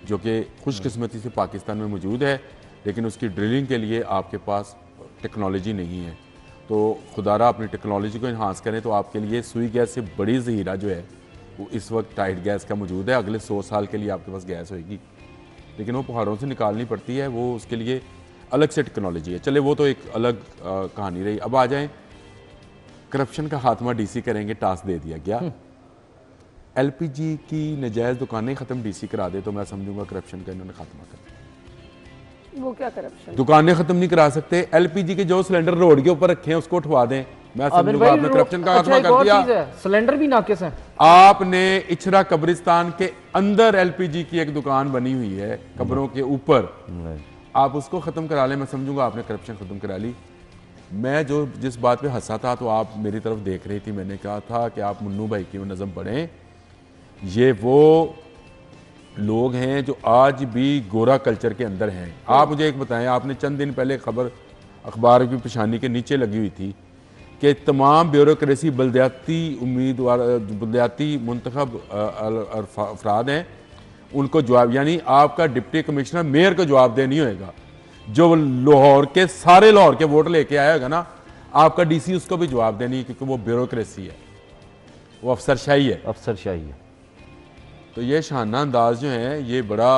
जो कि खुशकिस्मती से पाकिस्तान में मौजूद है, लेकिन उसकी ड्रिलिंग के लिए आपके पास टेक्नोलॉजी नहीं है। तो खुदारा अपनी टेक्नोलॉजी को इन्हांस करें, तो आपके लिए सुई गैस से बड़ी ज़हीरा जो है वो इस वक्त टाइट गैस का मौजूद है। अगले 100 साल के लिए आपके पास गैस होगी, लेकिन वो पहाड़ों से निकालनी पड़ती है, वो उसके लिए अलग से टेक्नोलॉजी है। चले, वो तो एक अलग कहानी रही। अब आ जाएं, करप्शन का खात्मा डीसी करेंगे, टास्क दे दिया गया। एलपीजी की नजायज़ दुकानें ख़त्म डीसी करा दे तो मैं समझूंगा करप्शन का इन्होंने खात्मा कर दिया। वो क्या करप्शन? दुकानें खत्म नहीं करा सकते, एलपीजी के जो सिलेंडर रोड के ऊपर रखे हैं उसको उठवा दें, मैं समझूंगा आपने करप्शन का खात्मा कर दिया। सिलेंडर भी नाकिस है। आपने इछरा कब्रिस्तान के अंदर एलपीजी की एक दुकान बनी हुई है कब्रों के ऊपर, आप उसको खत्म करा लें, मैं समझूंगा आपने करप्शन खत्म करा ली। मैं जिस बात पे हंसा था तो आप मेरी तरफ देख रही थी, मैंने कहा था कि आप मुन्नू भाई की नज़म पढ़ें। ये वो लोग हैं जो आज भी गोरा कल्चर के अंदर हैं। आप मुझे एक बताएं, आपने चंद दिन पहले खबर अखबार की पेशानी के नीचे लगी हुई थी कि तमाम ब्यूरोक्रेसी बल्दियाती उम्मीदवार, बल्दियाती मुंतखब अफराद हैं, उनको जवाब, यानी आपका डिप्टी कमिश्नर मेयर को जवाबदेह नहीं होएगा। जो लाहौर के सारे लाहौर के वोट लेके आएगा ना, आपका डीसी उसको भी जवाब देनी है, क्योंकि वो ब्यूरोक्रेसी है, वो अफसरशाही है। अफसरशाही है। तो ये शाना अंदाज जो है, ये बड़ा,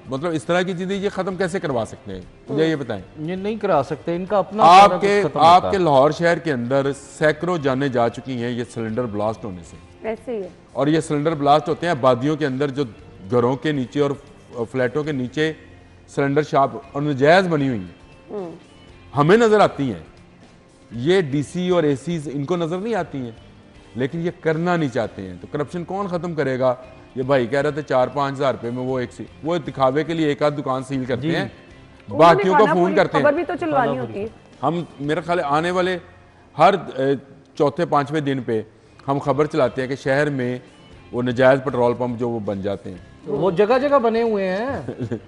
मतलब इस तरह की चीजें ये खत्म कैसे करवा सकते हैं, मुझे ये बताएं। ये नहीं करा सकते, इनका अपना आपके लाहौर शहर के अंदर सैकड़ों जाने जा चुकी हैं ये सिलेंडर ब्लास्ट होने से। ऐसे ही है। और ये सिलेंडर ब्लास्ट होते हैं आबादियों के अंदर, जो घरों के नीचे और फ्लैटों के नीचे सिलेंडर शॉप और नजायज बनी हुई है, हमें नजर आती हैं। ये डीसी और एसीज इनको नजर नहीं आती हैं, लेकिन ये करना नहीं चाहते हैं। तो करप्शन कौन खत्म करेगा? ये भाई कह रहे थे 4-5 हज़ार रुपए में वो दिखावे के लिए एक आध दुकान सील करते हैं, बाकियों को फोन करते हैं। खबर भी तो चलवानी होती है। हम, मेरा ख्याल आने वाले हर चौथे 5वें दिन पे हम खबर चलाते हैं कि शहर में वो नजायज पेट्रोल पंप जो वो बन जाते हैं, वो जगह जगह बने हुए हैं।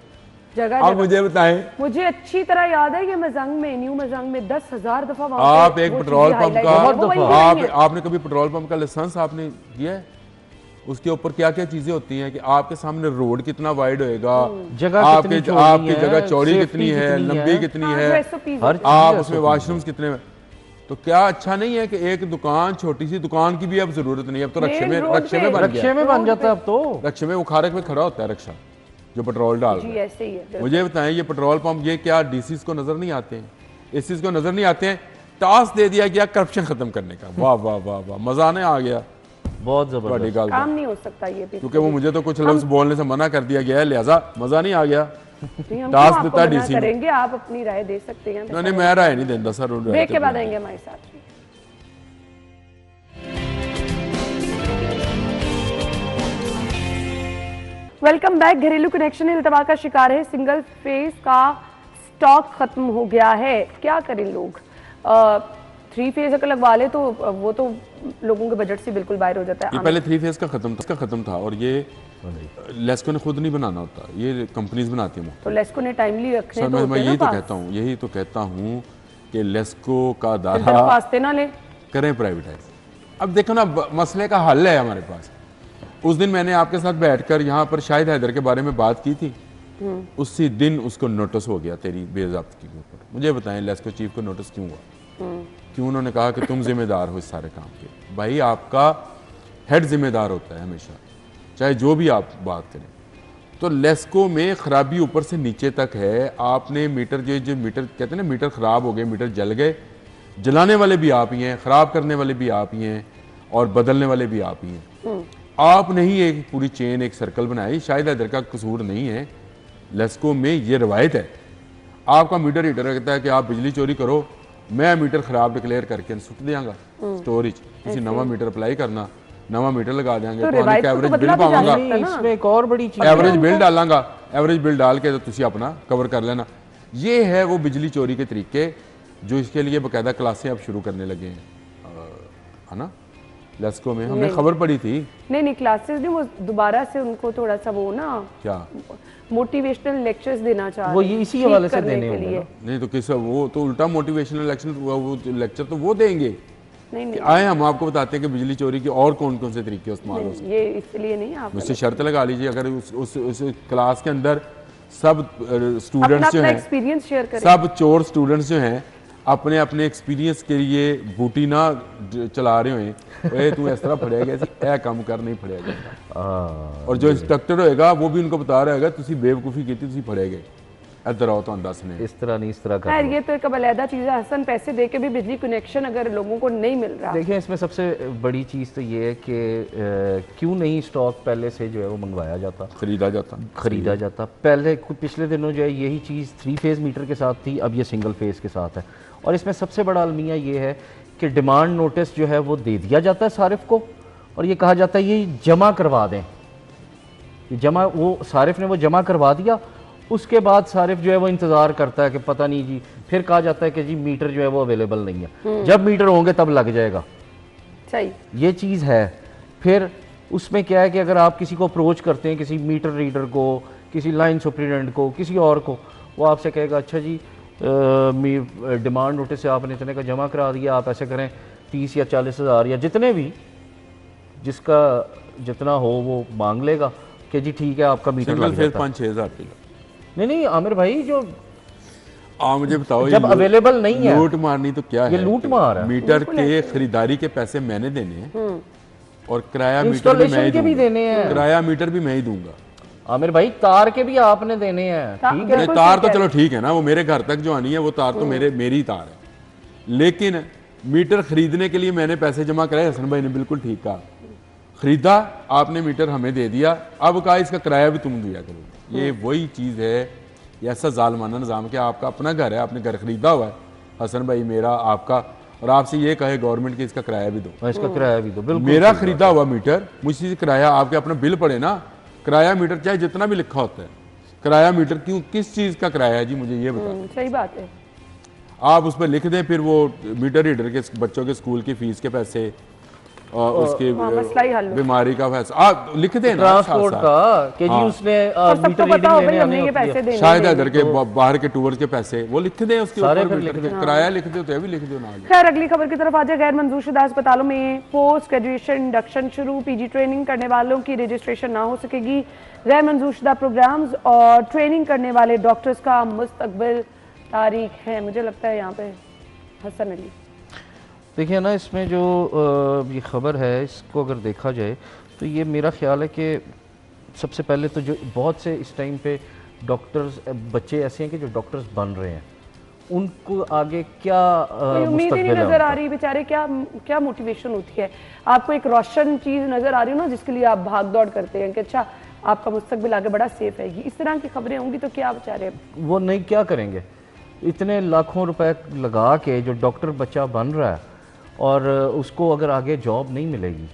जगह आप मुझे बताएं, मुझे अच्छी तरह याद है कि मजंग में, न्यू मजंग में 10,000 दफा आप एक पेट्रोल पंप का, आपने कभी पेट्रोल पंप का लाइसेंस आपने किया है? उसके ऊपर क्या क्या चीजें होती हैं कि आपके सामने रोड कितना वाइड होएगा, जगह आपकी कितनी चौड़ी आपकी है, जगह चौड़ी safety कितनी है, कितनी लंबी है। कितनी हाँ, है, जो SOPs हर होते हैं। आप चीज़ उसमें SOP वॉशरूम्स कितने, तो क्या अच्छा नहीं है कि एक दुकान, छोटी सी दुकान की भी अब जरूरत नहीं है, अब तो रक्षे में Main road रक्षे पे- में बन रक्षे गया, में बन जाता है अब तो। रक्षे में उखाड़क में खड़ा होता है रक्षा जो पेट्रोल डाल रहा जी है। ऐसे ही है बिल्कुल। मुझे बताएं ये पेट्रोल पंप ये क्या डीसीस को नजर नहीं आते हैं, एसीस को नजर नहीं आते हैं, टास्क दे दिया गया करप्शन खत्म करने का, वाह वाह वाह वाह, मजा आने आ गया बहुत बड़ी जबरदस्त। गल काम नहीं हो सकता ये भी, क्योंकि वो मुझे तो कुछ लफ्ज बोलने से मना कर दिया गया है, लिहाजा मजा नहीं आ गया। नहीं, हम टास्क क्यों आपको देता मना डीसी ने। करेंगे, आप अपनी राय दे सकते हैं। नहीं मैं राय नहीं देता सर, ब्रेक के बाद आएंगे हमारे साथ। Welcome back. घरेलू कनेक्शन इल्तवा का शिकार है, सिंगल फेज का स्टॉक खत्म हो गया है, क्या करें लोग। 3 फेज अगर लगवा ले तो वो तो लोगों के बजट से बिल्कुल बाहर हो जाता ये है। पहले 3 फेज का खत्म था और ये लेस्को ने खुद नहीं बनाना होता, ये कंपनीज बनाती हैं। तो लेस्को ने टाइमली रखने सर तो मैं होते हैं यही ना तो पास। कहता हूँ, यही तो कहता हूँ कि लेस्को का फिर दायरा दरख्वास्तें ना ले। करें प्राइवेटाइज। अब देखो ना मसले का हल है हमारे पास। उस दिन मैंने आपके साथ बैठकर यहाँ पर शाहिद हैदर के बारे में बात की थी, उसी दिन उसको नोटिस हो गया तेरी बेज़ाब्तगी के ऊपर। मुझे बताएं लेस्को चीफ को नोटिस क्यों हुआ, क्यों उन्होंने कहा कि तुम जिम्मेदार हो इस सारे काम के। भाई आपका हेड जिम्मेदार होता है हमेशा, चाहे जो भी आप बात करें। तो लेस्को में खराबी ऊपर से नीचे तक है। आपने मीटर जो मीटर कहते हैं ना, मीटर खराब हो गए, मीटर जल गए, जलाने वाले भी आप ही हैं, खराब करने वाले भी आप ही हैं और बदलने वाले भी आप ही हैं। आपने ही एक पूरी चेन, एक सर्कल बनाई। शायद हैदर का कसूर नहीं है, लेस्को में ये रवायत है। आपका मीटर हीटर कहता है कि आप बिजली चोरी करो, मैं मीटर खराब डिक्लेयर करके सुट देंगा स्टोरेज, किसी नवा मीटर अप्लाई करना, नवा मीटर लगा देंगे, तो तो रिवायत को एवरेज तो बिल बदला भी जा पाऊंगा, सकता है ना। इसमें एक और बड़ी चीज एवरेज बिल डालांगा, एवरेज बिल डाल के तो तुसी अपना कवर कर लेना। ये है वो बिजली चोरी के तरीके जो इसके लिए बाकायदा क्लासें अब शुरू करने लगे हैं, है ना। लेस्को में हमने खबर पड़ी थी। नहीं क्लासेस नहीं, वो दोबारा से उनको थोड़ा सा वो ना क्या मोटिवेशनल लेक्चर्स देना चाह रहे वो हैं, ये इसी ठीक हवाले से करने देने के होंगे लिए। ना। नहीं तो किस वो तो उल्टा मोटिवेशनल लेक्चर तो वो देंगे नहीं कि आए हम आपको बताते हैं कि बिजली चोरी के और कौन कौन से तरीके इस्तेमाल हो सकते हैं। ये इसलिए नहीं, आप मुझसे शर्त लगा लीजिए, अगर उस क्लास के अंदर सब स्टूडेंट्स जो अपना हैं, एक्सपीरियंस शेयर करें। सब चोर स्टूडेंट्स जो हैं अपने अपने एक्सपीरियंस के लिए बूटी ना चला रहे हो, तू इस तरह फड़ेगा, ऐ काम कर नहीं फड़ेगा। और जो इंस्ट्रक्टर होएगा वो भी उनको बता रहा होगा तुसी बेवकूफ़ी की तुसी फड़ेगे, इधर आओ तो दसने। इस तरह नहीं, इस तरह का खैर ये तो एक अलहदा चीज़ है। हसन पैसे दे के भी बिजली कनेक्शन अगर लोगों को नहीं मिल रहा, देखिए इसमें सबसे बड़ी चीज़ तो ये है कि क्यों नहीं स्टॉक पहले से जो है वो मंगवाया जाता, खरीदा जाता। पहले पिछले दिनों जो है यही चीज़ 3 फेज़ मीटर के साथ थी, अब ये सिंगल फेज़ के साथ है। और इसमें सबसे बड़ा अलमिया ये है कि डिमांड नोटिस जो है वो दे दिया जाता है सारिफ को और ये कहा जाता है ये जमा करवा दें। ये जमा, वो सारिफ ने वो जमा करवा दिया, उसके बाद सारिफ जो है वो इंतज़ार करता है कि पता नहीं जी, फिर कहा जाता है कि जी मीटर जो है वो अवेलेबल नहीं है, जब मीटर होंगे तब लग जाएगा। सही ये चीज़ है। फिर उसमें क्या है कि अगर आप किसी को अप्रोच करते हैं, किसी मीटर रीडर को, किसी लाइन सुपरिटेंडेंट को, किसी और को, वो आपसे कहेगा अच्छा जी डिमांड नोटिस से आपने इतने का जमा करा दिया, आप ऐसे करें 30 या 40 हज़ार या जितने भी, जिसका जितना हो वो मांग लेगा कि जी ठीक है आपका मीटर लग जाता है। 5-6 हज़ार। नहीं आमिर भाई, जो मुझे बताओ, जब अवेलेबल नहीं है, लूट मारनी तो क्या ये है? लूट मार है। मीटर के खरीदारी के पैसे मैंने देने हैं और किराया मीटर भी इंस्टॉलेशन मैं ही के भी दूंगा। देने हैं किराया मीटर भी मैं ही दूंगा। आमिर भाई, तार के भी आपने देने हैं, ठीक है। नहीं, तार तो चलो ठीक है ना, वो मेरे घर तक जो आनी है वो तार तो मेरी तार है, लेकिन मीटर खरीदने के लिए मैंने पैसे जमा कराए। हसन भाई ने बिल्कुल ठीक कहा, खरीदा आपने मीटर हमें दे दिया, अब कहा इसका किराया भी तुम दिया करो। ये वही चीज़ है, ये ऐसा जालमाना निज़ाम कि आपका अपना घर है, आपने घर खरीदा हुआ है, हसन भाई मेरा आपका, और आपसे ये कहे गवर्नमेंट की इसका किराया भी दो, इसका किराया भी दो। बिल्कुल मेरा खरीदा हुआ मीटर मुझसे से किराया, आपके अपना बिल पड़े ना, किराया मीटर चाहे जितना भी लिखा होता है, किराया मीटर क्यों, किस चीज़ का किराया है जी, मुझे ये बताओ। सही बात है। आप उस पर लिख दें, फिर वो मीटर रीडर के बच्चों के स्कूल की फ़ीस के पैसे, उसकी मसला ही हल हो। बीमारी का फैसला लिख देना ट्रांसपोर्ट का कि जी उसने सबको पता हो भाई हमने ये पैसे देने शायद इधर के बाहर के टूर के पैसे वो लिख दे, उसके सारे ऊपर फिर लिख दे। किराया लिख दो तो भी लिख दो ना। खैर अगली खबर की तरफ आ जाए। गैर मंजूरशुदा अस्पतालों में पोस्ट ग्रेजुएशन इंडक्शन शुरू, पीजी ट्रेनिंग करने वालों की रजिस्ट्रेशन ना हो सकेगी। गैर मंजूरशुदा प्रोग्राम्स और ट्रेनिंग करने वाले डॉक्टर्स का मुस्तकबिल तारीख है। मुझे लगता है यहाँ पे हसन अली देखिए ना, इसमें जो ये खबर है इसको अगर देखा जाए तो ये मेरा ख्याल है कि सबसे पहले तो जो बहुत से इस टाइम पे डॉक्टर्स बच्चे ऐसे हैं कि जो डॉक्टर्स बन रहे हैं, उनको आगे क्या उम्मीद ही नहीं नजर आ रही बेचारे। क्या मोटिवेशन होती है? आपको एक रोशन चीज नजर आ रही हो ना जिसके लिए आप भाग दौड़ करते हैं कि अच्छा आपका मुस्तकबिल आगे बड़ा सेफ है। इस तरह की खबरें होंगी तो क्या बेचारे वो नहीं क्या करेंगे? इतने लाखों रुपए लगा के जो डॉक्टर बच्चा बन रहा है और उसको अगर आगे जॉब नहीं मिलेगी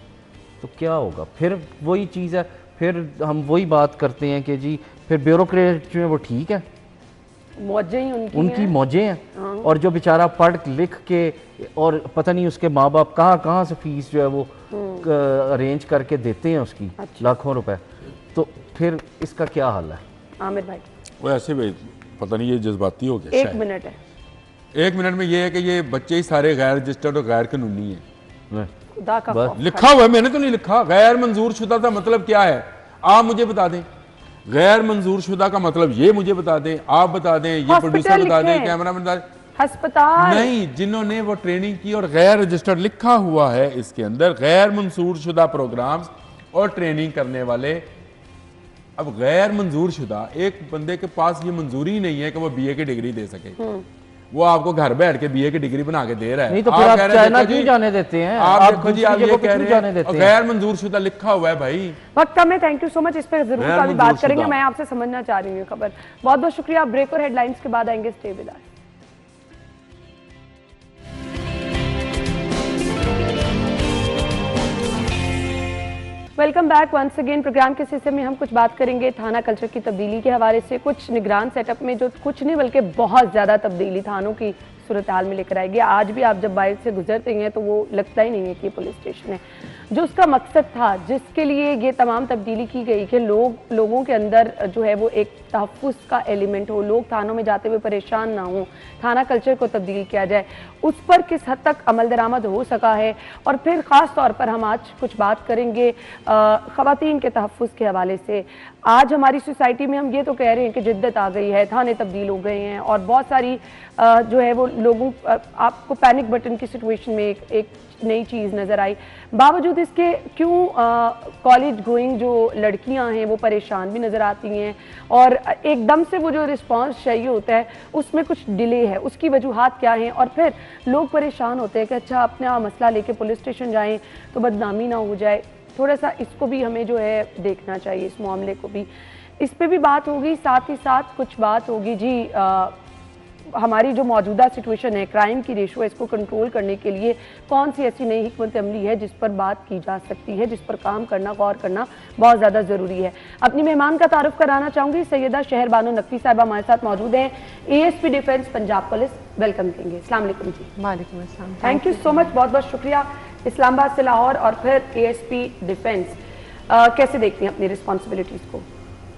तो क्या होगा? फिर वही चीज़ है, फिर हम वही बात करते हैं कि जी फिर ब्यूरोक्रेट जो है वो ठीक है, मौजें ही उनकी मौजें हैं। और जो बेचारा पढ़ लिख के और पता नहीं उसके माँ बाप कहाँ से फीस जो है वो अरेंज करके देते हैं उसकी लाखों रुपए, तो फिर इसका क्या हाल है? आमिर भाई वो ऐसे भी पता नहीं ये जज्बाती हो गया। 1 मिनट है। 1 मिनट में ये है कि ये बच्चे ही सारे गैर रजिस्टर्ड और गैर कानूनी है। खुदा का खौफ। लिखा हुआ है, मैंने तो नहीं लिखा। गैर मंजूर शुदा का मतलब क्या है आप मुझे बता दें। गैर मंजूर शुदा का मतलब ये मुझे बता दें, आप बता दें, ये प्रोड्यूसर बता दें, कैमरा मैन बता दें। अस्पताल नहीं, जिन्होंने वो ट्रेनिंग की और गैर रजिस्टर्ड लिखा हुआ है इसके अंदर गैर मंजूर शुदा प्रोग्राम्स और ट्रेनिंग करने वाले। अब गैर मंजूर शुदा एक बंदे के पास ये मंजूरी नहीं है कि वो बीए की डिग्री दे सके, वो आपको घर बैठ के बीए की डिग्री बना के दे रहा है। नहीं तो फिर आप चाइना क्यों जाने देते हैं? आप देखो जी, आप ये कह रहे हैं गैर मंजूर शुदा लिखा हुआ है भाई। वक्त कम है, थैंक यू सो मच। इस पर जरूर कभी बात करेंगे। मैं आपसे समझना चाह रही हूँ खबर। बहुत बहुत शुक्रिया। ब्रेक और हेडलाइंस के बाद आएंगे। Stay with us. Welcome back once again. Programme के हिस्से में हम कुछ बात करेंगे थाना कल्चर की तब्दीली के हवाले से। कुछ निगरान सेटअप में जो कुछ नहीं बल्कि बहुत ज़्यादा तब्दीली थानों की सूरत हाल में लेकर आएगी। आज भी आप जब बाइक से गुजरते हैं तो वो लगता ही नहीं है कि ये पुलिस स्टेशन है। जो उसका मकसद था, जिसके लिए ये तमाम तब्दीली की गई कि लोगों के अंदर जो है वो एक तहफ़्फ़ुज़ का एलिमेंट हो, लोग थानों में जाते हुए परेशान ना हो, थाना कल्चर को तब्दील किया जाए, उस पर किस हद तक अमल दरामद हो सका है। और फिर ख़ास तौर पर हम आज कुछ बात करेंगे ख़वातीन के तहफ़्फ़ुज़ के हवाले से। आज हमारी सोसाइटी में हम ये तो कह रहे हैं कि जिद्दत आ गई है, थाने तब्दील हो गए हैं और बहुत सारी जो है वो लोगों आपको पैनिक बटन की सिचुएशन में एक नई चीज़ नज़र आई। बावजूद इसके क्यों कॉलेज गोइंग जो लड़कियां हैं वो परेशान भी नज़र आती हैं और एकदम से वो जो रिस्पांस चाहिए होता है उसमें कुछ डिले है, उसकी वजूहात क्या हैं? और फिर लोग परेशान होते हैं कि अच्छा अपना मसला लेके पुलिस स्टेशन जाएं तो बदनामी ना हो जाए। थोड़ा सा इसको भी हमें जो है देखना चाहिए, इस मामले को भी। इस पर भी बात होगी, साथ ही साथ कुछ बात होगी जी हमारी जो मौजूदा सिचुएशन है, क्राइम की रेशो है, इसको कंट्रोल करने के लिए कौन सी ऐसी नई हिकमत अमली है जिस पर बात की जा सकती है, जिस पर काम करना, गौर करना बहुत ज़्यादा ज़रूरी है। अपनी मेहमान का तारुफ कराना चाहूँगी। सैयदा शहर बानो नकवी साहिबा हमारे साथ मौजूद हैं, ASP defence Punjab police. Welcome करेंगे। अस्सलाम वालेकुम जी। वालेकुम अस्सलाम। थैंक यू सो मच, बहुत बहुत शुक्रिया। इस्लामाबाद से लाहौर और फिर ASP डिफेंस, कैसे देखती हैं अपनी रिस्पॉन्सिबिलिटीज़ को?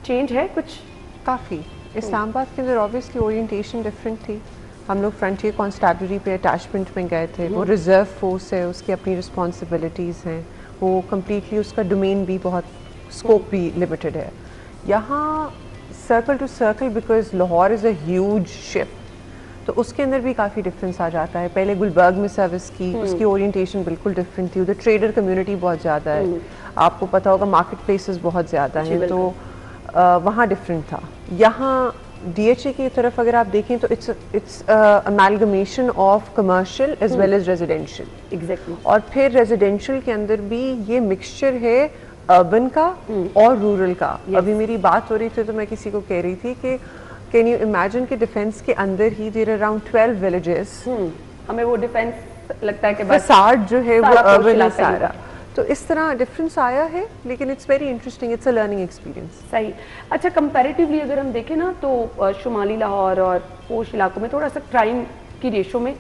चेंज है कुछ? काफ़ी। इस्लामाबाद के अंदर ऑब्वियसली ओरिएंटेशन डिफरेंट थी। हम लोग फ्रंटियर कॉन्स्टेबलरी पे अटैचमेंट में गए थे। वो रिजर्व फोर्स है, उसकी अपनी रिस्पॉन्सिबिलिटीज़ हैं, वो कम्प्लीटली उसका डोमेन भी बहुत, स्कोप भी लिमिटेड है। यहाँ circle to circle, because Lahore is a huge ship, तो उसके अंदर भी काफ़ी डिफरेंस आ जाता है। पहले गुलबर्ग में सर्विस की, उसकी ओरिएंटेशन बिल्कुल डिफरेंट थी। उधर ट्रेडर कम्युनिटी बहुत ज़्यादा है, आपको पता होगा मार्केट प्लेसेस बहुत ज़्यादा हैं, तो वहाँ डिफरेंट था। यहाँ DHA की तरफ अगर आप देखें तो it's amalgamation of commercial as well as residential. Exactly. और फिर रेजिडेंशियल के अंदर भी ये मिक्सचर है अर्बन का और रूरल का। अभी मेरी बात हो रही थी तो मैं किसी को कह रही थी कि कैन यू इमेजिन कि डिफेंस के अंदर ही देयर अराउंड 12 विलेजेस। हमें वो डिफेंस लगता है कि बस फसाड जो है वो अर्बन है सारा। सारा, तो इस तरह डिफरेंस आया है, लेकिन it's very interesting, it's a learning experience. सही। अच्छा, कंपैरेटिवली अगर हम देखें ना तो शुमाली लाहौर और पोश इलाकों में थोड़ा सा क्राइम की रेशो में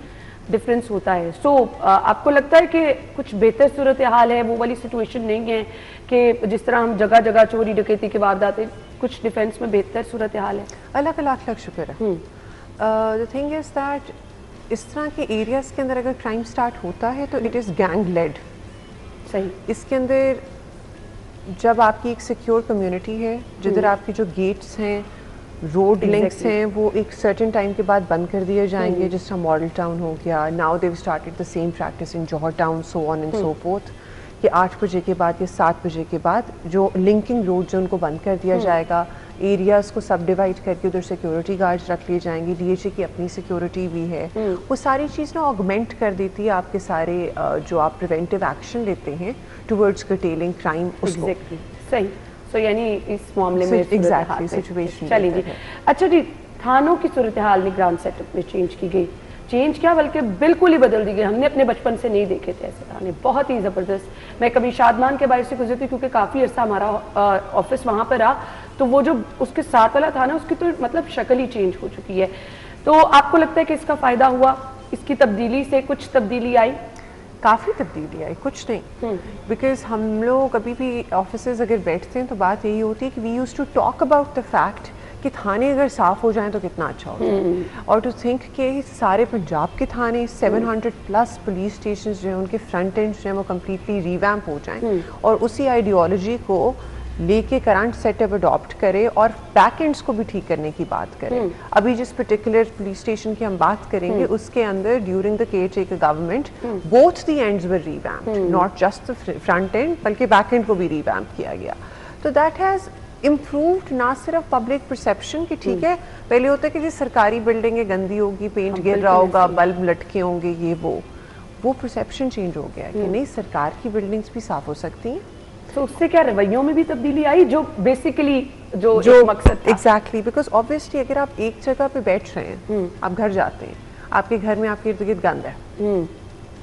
डिफरेंस होता है। सो आपको लगता है कि कुछ बेहतर सूरत हाल है, वो वाली सिचुएशन नहीं है कि जिस तरह हम जगह जगह चोरी डकैती के वारदात है, कुछ डिफेंस में बेहतर सूरत हाल है? अल्लाह का लाख लाख शुक्र है। द थिंग इज दैट इस तरह के एरियाज के अंदर अगर क्राइम स्टार्ट होता है तो इट इज़ गैंग लेड। सही। इसके अंदर जब आपकी एक सिक्योर कम्युनिटी है, जिधर आपके जो गेट्स हैं, रोड लिंक्स हैं, वो एक सर्टेन टाइम के बाद बंद कर दिए जाएंगे, जिस तरह मॉडल टाउन हो गया, now they started the same practice in Johar town, so on and so forth, कि 8 बजे के बाद या 7 बजे के बाद जो लिंकिंग रोड जो उनको बंद कर दिया जाएगा, एरियाज़ को सब डिवाइड करके उधर सिक्योरिटी गार्ड्स रख लिए जाएंगे, डीएचए की अपनी सिक्योरिटी भी है। वो सारी चीज़ ना ऑगमेंट कर देती है आपके सारे जो आप प्रिवेंटिव एक्शन लेते हैं टुवर्ड्स कर्टेलिंग क्राइम उसको। सही। सो यानी इस मामले में एग्जैक्टली सिचुएशन। चलिए जी, अच्छा जी, थानों की सूरत हाल निगरान सेटअप में चेंज की गई, चेंज क्या बल्कि बिल्कुल ही बदल दी गई। हमने अपने बचपन से नहीं देखे थे ऐसे थाने, बहुत ही ज़बरदस्त। मैं कभी शादमान के बाहर से गुजरती क्योंकि काफ़ी अर्सा हमारा ऑफिस वहाँ पर रहा, तो वो जो उसके साथ वाला थाना उसकी तो मतलब शक्ल ही चेंज हो चुकी है। तो आपको लगता है कि इसका फ़ायदा हुआ, इसकी तब्दीली से कुछ तब्दीली आई? काफ़ी तब्दीली आई, कुछ नहीं। बिकॉज हम लोग अभी भी ऑफिसेज अगर बैठते हैं तो बात यही होती है कि we use to talk about the fact कि थाने अगर साफ हो जाएं तो कितना अच्छा हो जाए, और टू थिंक कि सारे पंजाब के थाने 700 प्लस पुलिस स्टेशन जो हैं उनके फ्रंट एंड जो हैं वो कम्प्लीटली रिवैम्प हो जाएं और उसी आइडियोलॉजी को लेके करंट सेटअप अडॉप्ट करे और बैक एंड्स को भी ठीक करने की बात करें। अभी जिस पर्टिकुलर पुलिस स्टेशन की हम बात करेंगे उसके अंदर during the caretaker government both the ends were revamped, not just the front end बल्कि बैक एंड को भी रिवैम्प किया गया। तो दैट हैज़ इम्प्रूव्ड ना सिर्फ पब्लिक परसेप्शन कि ठीक है, पहले होता है कि जी सरकारी बिल्डिंग गंदी होगी, पेंट गिर रहा होगा, बल्ब लटके होंगे, ये वो परसेप्शन चेंज हो गया है कि नहीं, सरकार की बिल्डिंग्स भी साफ हो सकती हैं। तो उससे क्या रवैयों में भी तब्दीली आई, जो बेसिकली जो मकसद था? एग्जैक्टली, बिकॉज ऑब्वियसली अगर आप एक जगह पे बैठ रहे हैं, आप घर जाते हैं, आपके घर में आपके इर्द गिर्द गंद है,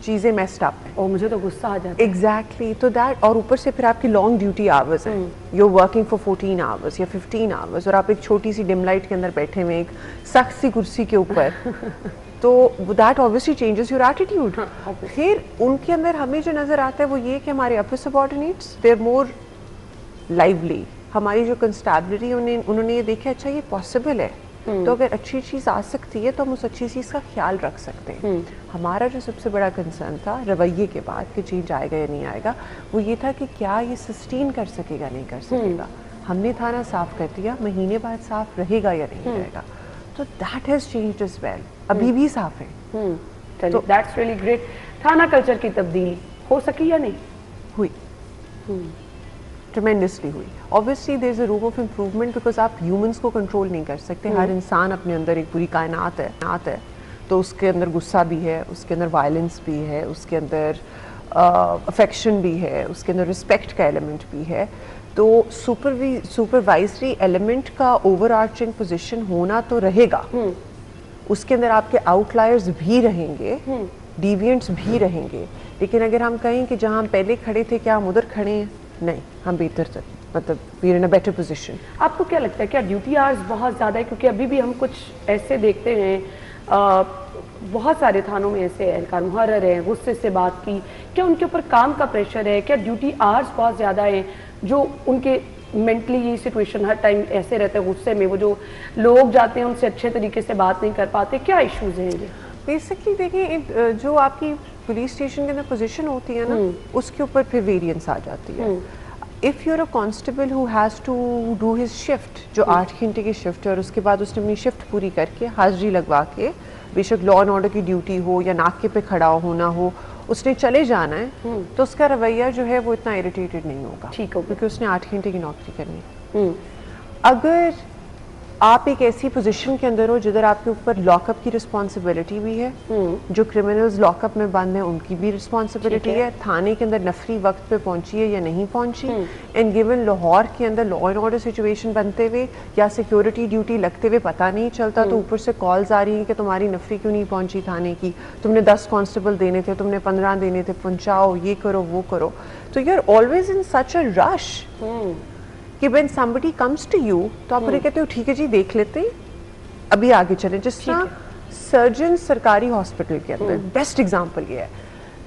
चीजें मेस्ड अप हैं, और मुझे तो गुस्सा आ जाता है। एग्जैक्टली, तो दैट, और ऊपर से फिर आपकी लॉन्ग ड्यूटी आवर्स हैं, you are working for 14 hours या 15 आवर्स, और आप एक छोटी सी डिम लाइट के अंदर बैठे हुए एक सख्त सी कुर्सी के ऊपर, तो that obviously changes your attitude. फिर उनके अंदर हमें जो नज़र आता है वो ये कि हमारे upper subordinates they are more lively. हमारी जो कंस्टेबलरी उन्होंने ये देखा, अच्छा ये पॉसिबल है, तो अगर अच्छी चीज़ आ सकती है तो हम उस अच्छी चीज़ का ख्याल रख सकते हैं। हमारा जो सबसे बड़ा कंसर्न था रवैये के बाद कि चेंज आएगा या नहीं आएगा, वो ये था कि क्या ये सस्टेन कर सकेगा नहीं कर सकेगा। हमने थाना साफ कर दिया, महीने बाद साफ रहेगा या नहीं रहेगा, तो that has changed as well, अभी भी साफ है। तो दैट्स रियली ग्रेट। थाना कल्चर की तब्दीली हो सकी या नहीं हुई? ट्रेमेंडसली हुई। Obviously there is a room of improvement, because आप ह्यूमंस को कंट्रोल नहीं कर सकते। हर इंसान अपने अंदर एक पूरी कायनात है, तो उसके अंदर गुस्सा भी है, उसके अंदर वायलेंस भी है, उसके अंदर अफेक्शन भी है, उसके अंदर रिस्पेक्ट का एलिमेंट भी है। तो सुपरवाइजरी एलिमेंट का ओवरआर्चिंग पोजीशन होना तो रहेगा, उसके अंदर आपके आउटलायर्स भी रहेंगे, डिविएंट्स भी रहेंगे, लेकिन अगर हम कहें कि जहां हम पहले खड़े थे क्या हम उधर खड़े हैं, नहीं, हम बेहतर थे, मतलब we are in a better position. आपको क्या लगता है, क्या ड्यूटी आवर्स बहुत ज़्यादा है? क्योंकि अभी भी हम कुछ ऐसे देखते हैं, बहुत सारे थानों में ऐसे एहलकार मुहर्रर हैं, गुस्से से बात की, क्या उनके ऊपर काम का प्रेशर है? क्या ड्यूटी आवर्स बहुत ज़्यादा हैं जो उनके मेंटली ये सिचुएशन हर टाइम ऐसे रहते हैं गुस्से में, वो जो लोग जाते हैं उनसे अच्छे तरीके से बात नहीं कर पाते, क्या इश्यूज हैं ये? बेसिकली देखिए, जो आपकी पुलिस स्टेशन के अंदर पोजीशन होती है ना, उसके ऊपर फिर वेरिएंस आ जाती है। If you're a constable who has to do his shift, जो 8 घंटे की शिफ्ट है, और उसके बाद उसने अपनी शिफ्ट पूरी करके हाजिरी लगवा के, बेशक लॉ एंड ऑर्डर की ड्यूटी हो या नाके पे खड़ा होना हो, उसने चले जाना है, तो उसका रवैया जो है वो इतना इरिटेटेड नहीं होगा, ठीक हो, क्योंकि उसने 8 घंटे की नौकरी करनी है। अगर आप एक ऐसी पोजीशन के अंदर हो जिधर आपके ऊपर लॉकअप की रिस्पॉन्सिबिलिटी भी है, जो क्रिमिनल्स लॉकअप में बंद हैं उनकी भी रिस्पॉन्सिबिलिटी है, थाने के अंदर नफरी वक्त पे पहुंची है या नहीं पहुंची, एंड गिवन लाहौर के अंदर लॉ एंड ऑर्डर सिचुएशन बनते हुए या सिक्योरिटी ड्यूटी लगते हुए पता नहीं चलता, तो ऊपर से कॉल्स आ रही हैं कि तुम्हारी नफरी क्यों नहीं पहुंची थाने की, तुमने 10 कांस्टेबल देने थे, तुमने 15 देने थे, पहुंचाओ, ये करो वो करो। तो you are always in such a rush कि when somebody comes to you, तो आप उन्हें कहते हो ठीक है जी देख लेते हैं, अभी आगे चलें। जिस तरह सर्जन सरकारी हॉस्पिटल के अंदर बेस्ट एग्जांपल ये है,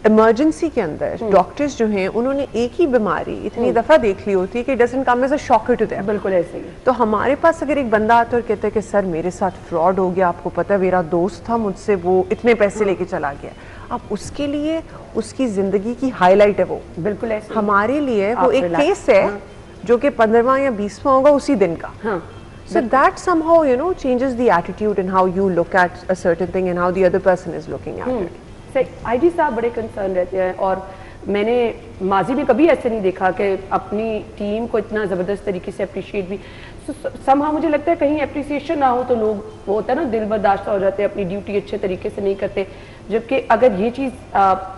इमरजेंसी के अंदर डॉक्टर्स जो हैं उन्होंने एक ही बीमारी इतनी दफा देख ली होती है कि doesn't come as a shocker to them. बिल्कुल ऐसे ही। तो हमारे पास अगर एक बंदा आता है और कहता है कि सर मेरे साथ फ्रॉड हो गया, आपको पता है मेरा दोस्त था, मुझसे वो इतने पैसे लेके चला गया, अब उसके लिए उसकी जिंदगी की हाईलाइट है वो। बिल्कुल ऐसे। हमारे लिए वो एक केस है जो कि 15वां या 20वां होगा उसी दिन का। So that somehow, you know, changes the attitude and how you look at a certain thing and how the other person is looking at it. सही, आईजी साहब बड़े कंसर्न रहते हैं और मैंने माजी में कभी ऐसे नहीं देखा कि अपनी टीम को इतना ज़बरदस्त तरीके से अप्रिशिएट भी somehow मुझे लगता है कहीं अप्रिसिएशन ना हो तो लोग वो होता है ना दिल बर्दाश्त हो जाते हैं, अपनी ड्यूटी अच्छे तरीके से नहीं करते, जबकि अगर ये चीज़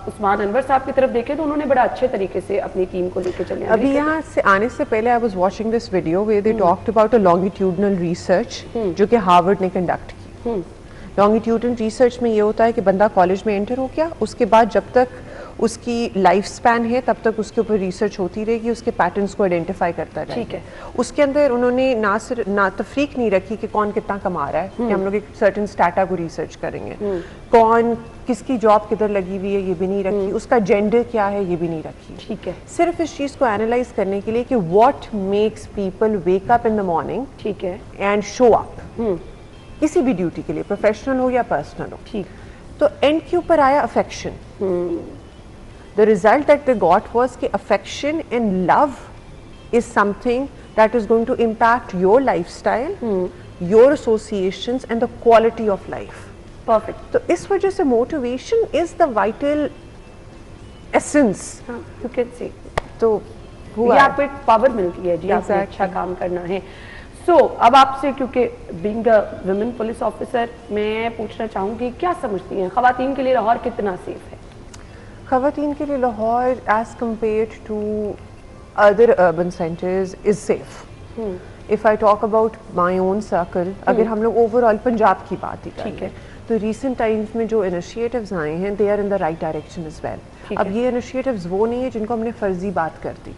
उस्मान अनवर साहब की तरफ देखें तो उन्होंने बड़ा अच्छे तरीके से अपनी टीम को लेकर चले। अभी यहाँ से आने से पहले I was watching this video where they talked about a longitudinal research जो कि हार्वर्ड ने कंडक्ट की। लॉन्गिट्यूडनल रिसर्च में ये होता है कि बंदा कॉलेज में एंटर हो गया, उसके बाद जब तक उसकी लाइफ स्पैन है तब तक उसके ऊपर रिसर्च होती रहेगी, उसके पैटर्न्स को आइडेंटिफाई करता रहेगा। ठीक है। उसके अंदर उन्होंने ना तफरीक नहीं रखी कि कौन कितना कमा रहा है, कि हम लोग एक सर्टेन स्टाटा को रिसर्च करेंगे, कौन किसकी जॉब किधर लगी हुई है ये भी नहीं रखी, उसका जेंडर क्या है ये भी नहीं रखी। ठीक है। सिर्फ इस चीज को एनालाइज करने के लिए कि what makes people wake up in the morning, ठीक है, एंड शो अप किसी भी ड्यूटी के लिए, प्रोफेशनल हो या पर्सनल हो। ठीक। तो एंड के ऊपर आया affection. The result that they got was कि affection and love is something that is going to impact your lifestyle, your associations and the quality of life. Perfect. तो इस वजह से motivation is the vital essence. You can see. तो ये आपको एक power मिलती है जी, आपने अच्छा काम करना है। अब आपसे, क्योंकि being a women police officer, मैं पूछना चाहूँगी क्या समझती हैं ख़वातीन के लिए लाहौर कितना सेफ है? ख़वातीन के लिए Lahore as compare to other urban centres is safe. If I talk about my own circle, अगर हम लोग ओवरऑल पंजाब की बात ही करें तो रिसेंट टाइम्स में जो इनिशिएटिव्स आए हैं they are in the right direction is well. अब ये इनिशिएटिव्स वो नहीं है जिनको हमने फर्जी बात कर दी।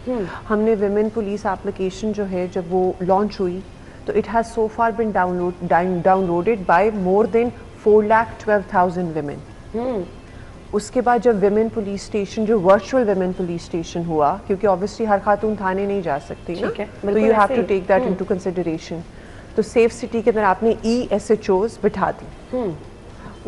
हमने विमेन पुलिस एप्लीकेशन जो है जब वो लॉन्च हुई तो it has so far been downloaded by more than 4,12,000 women. उसके बाद जब विमेन पुलिस स्टेशन, जो वर्चुअल विमेन पुलिस स्टेशन हुआ, क्योंकि ऑब्वियसली हर खातून थाने नहीं जा सकती ना, तो you have to take that into consideration. तो सेफ सिटी के अंदर आपने ESHOs बिठा दी।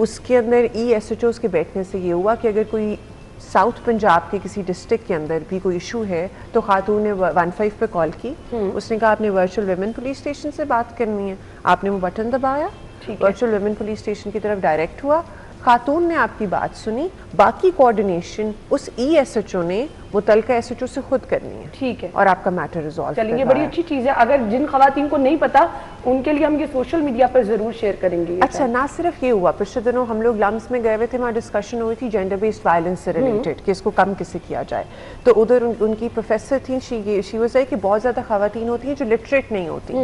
उसके अंदर ESHOs के बैठने से ये हुआ कि अगर कोई साउथ पंजाब के किसी डिस्ट्रिक्ट के अंदर भी कोई इशू है तो खातून ने 15 पे कॉल की, उसने कहा आपने वर्चुअल विमेन पुलिस स्टेशन से बात करनी है, आपने वो बटन दबाया, वर्चुअल विमेन पुलिस स्टेशन की तरफ डायरेक्ट हुआ, खातून ने आपकी बात सुनी, बाकी कोऑर्डिनेशन उस ESHO ने मुतलका SHO से खुद करनी है। ठीक है। और आपका मैटर रिजॉल्व। चलिए, बड़ी अच्छी चीज़ है। अगर जिन खवातीन को नहीं पता उनके लिए हम ये सोशल मीडिया पर जरूर शेयर करेंगे। अच्छा, ना सिर्फ ये हुआ, पिछले दिनों हम लोग लम्स में गए हुए थे, वहाँ डिस्कशन हुई थी जेंडर बेस्ड वायलेंस से रिलेटेड कि इसको कम कैसे किया जाए। तो उधर उनकी प्रोफेसर थी, शी वाज कि बहुत ज़्यादा खवातीन होती हैं जो लिटरेट नहीं होती,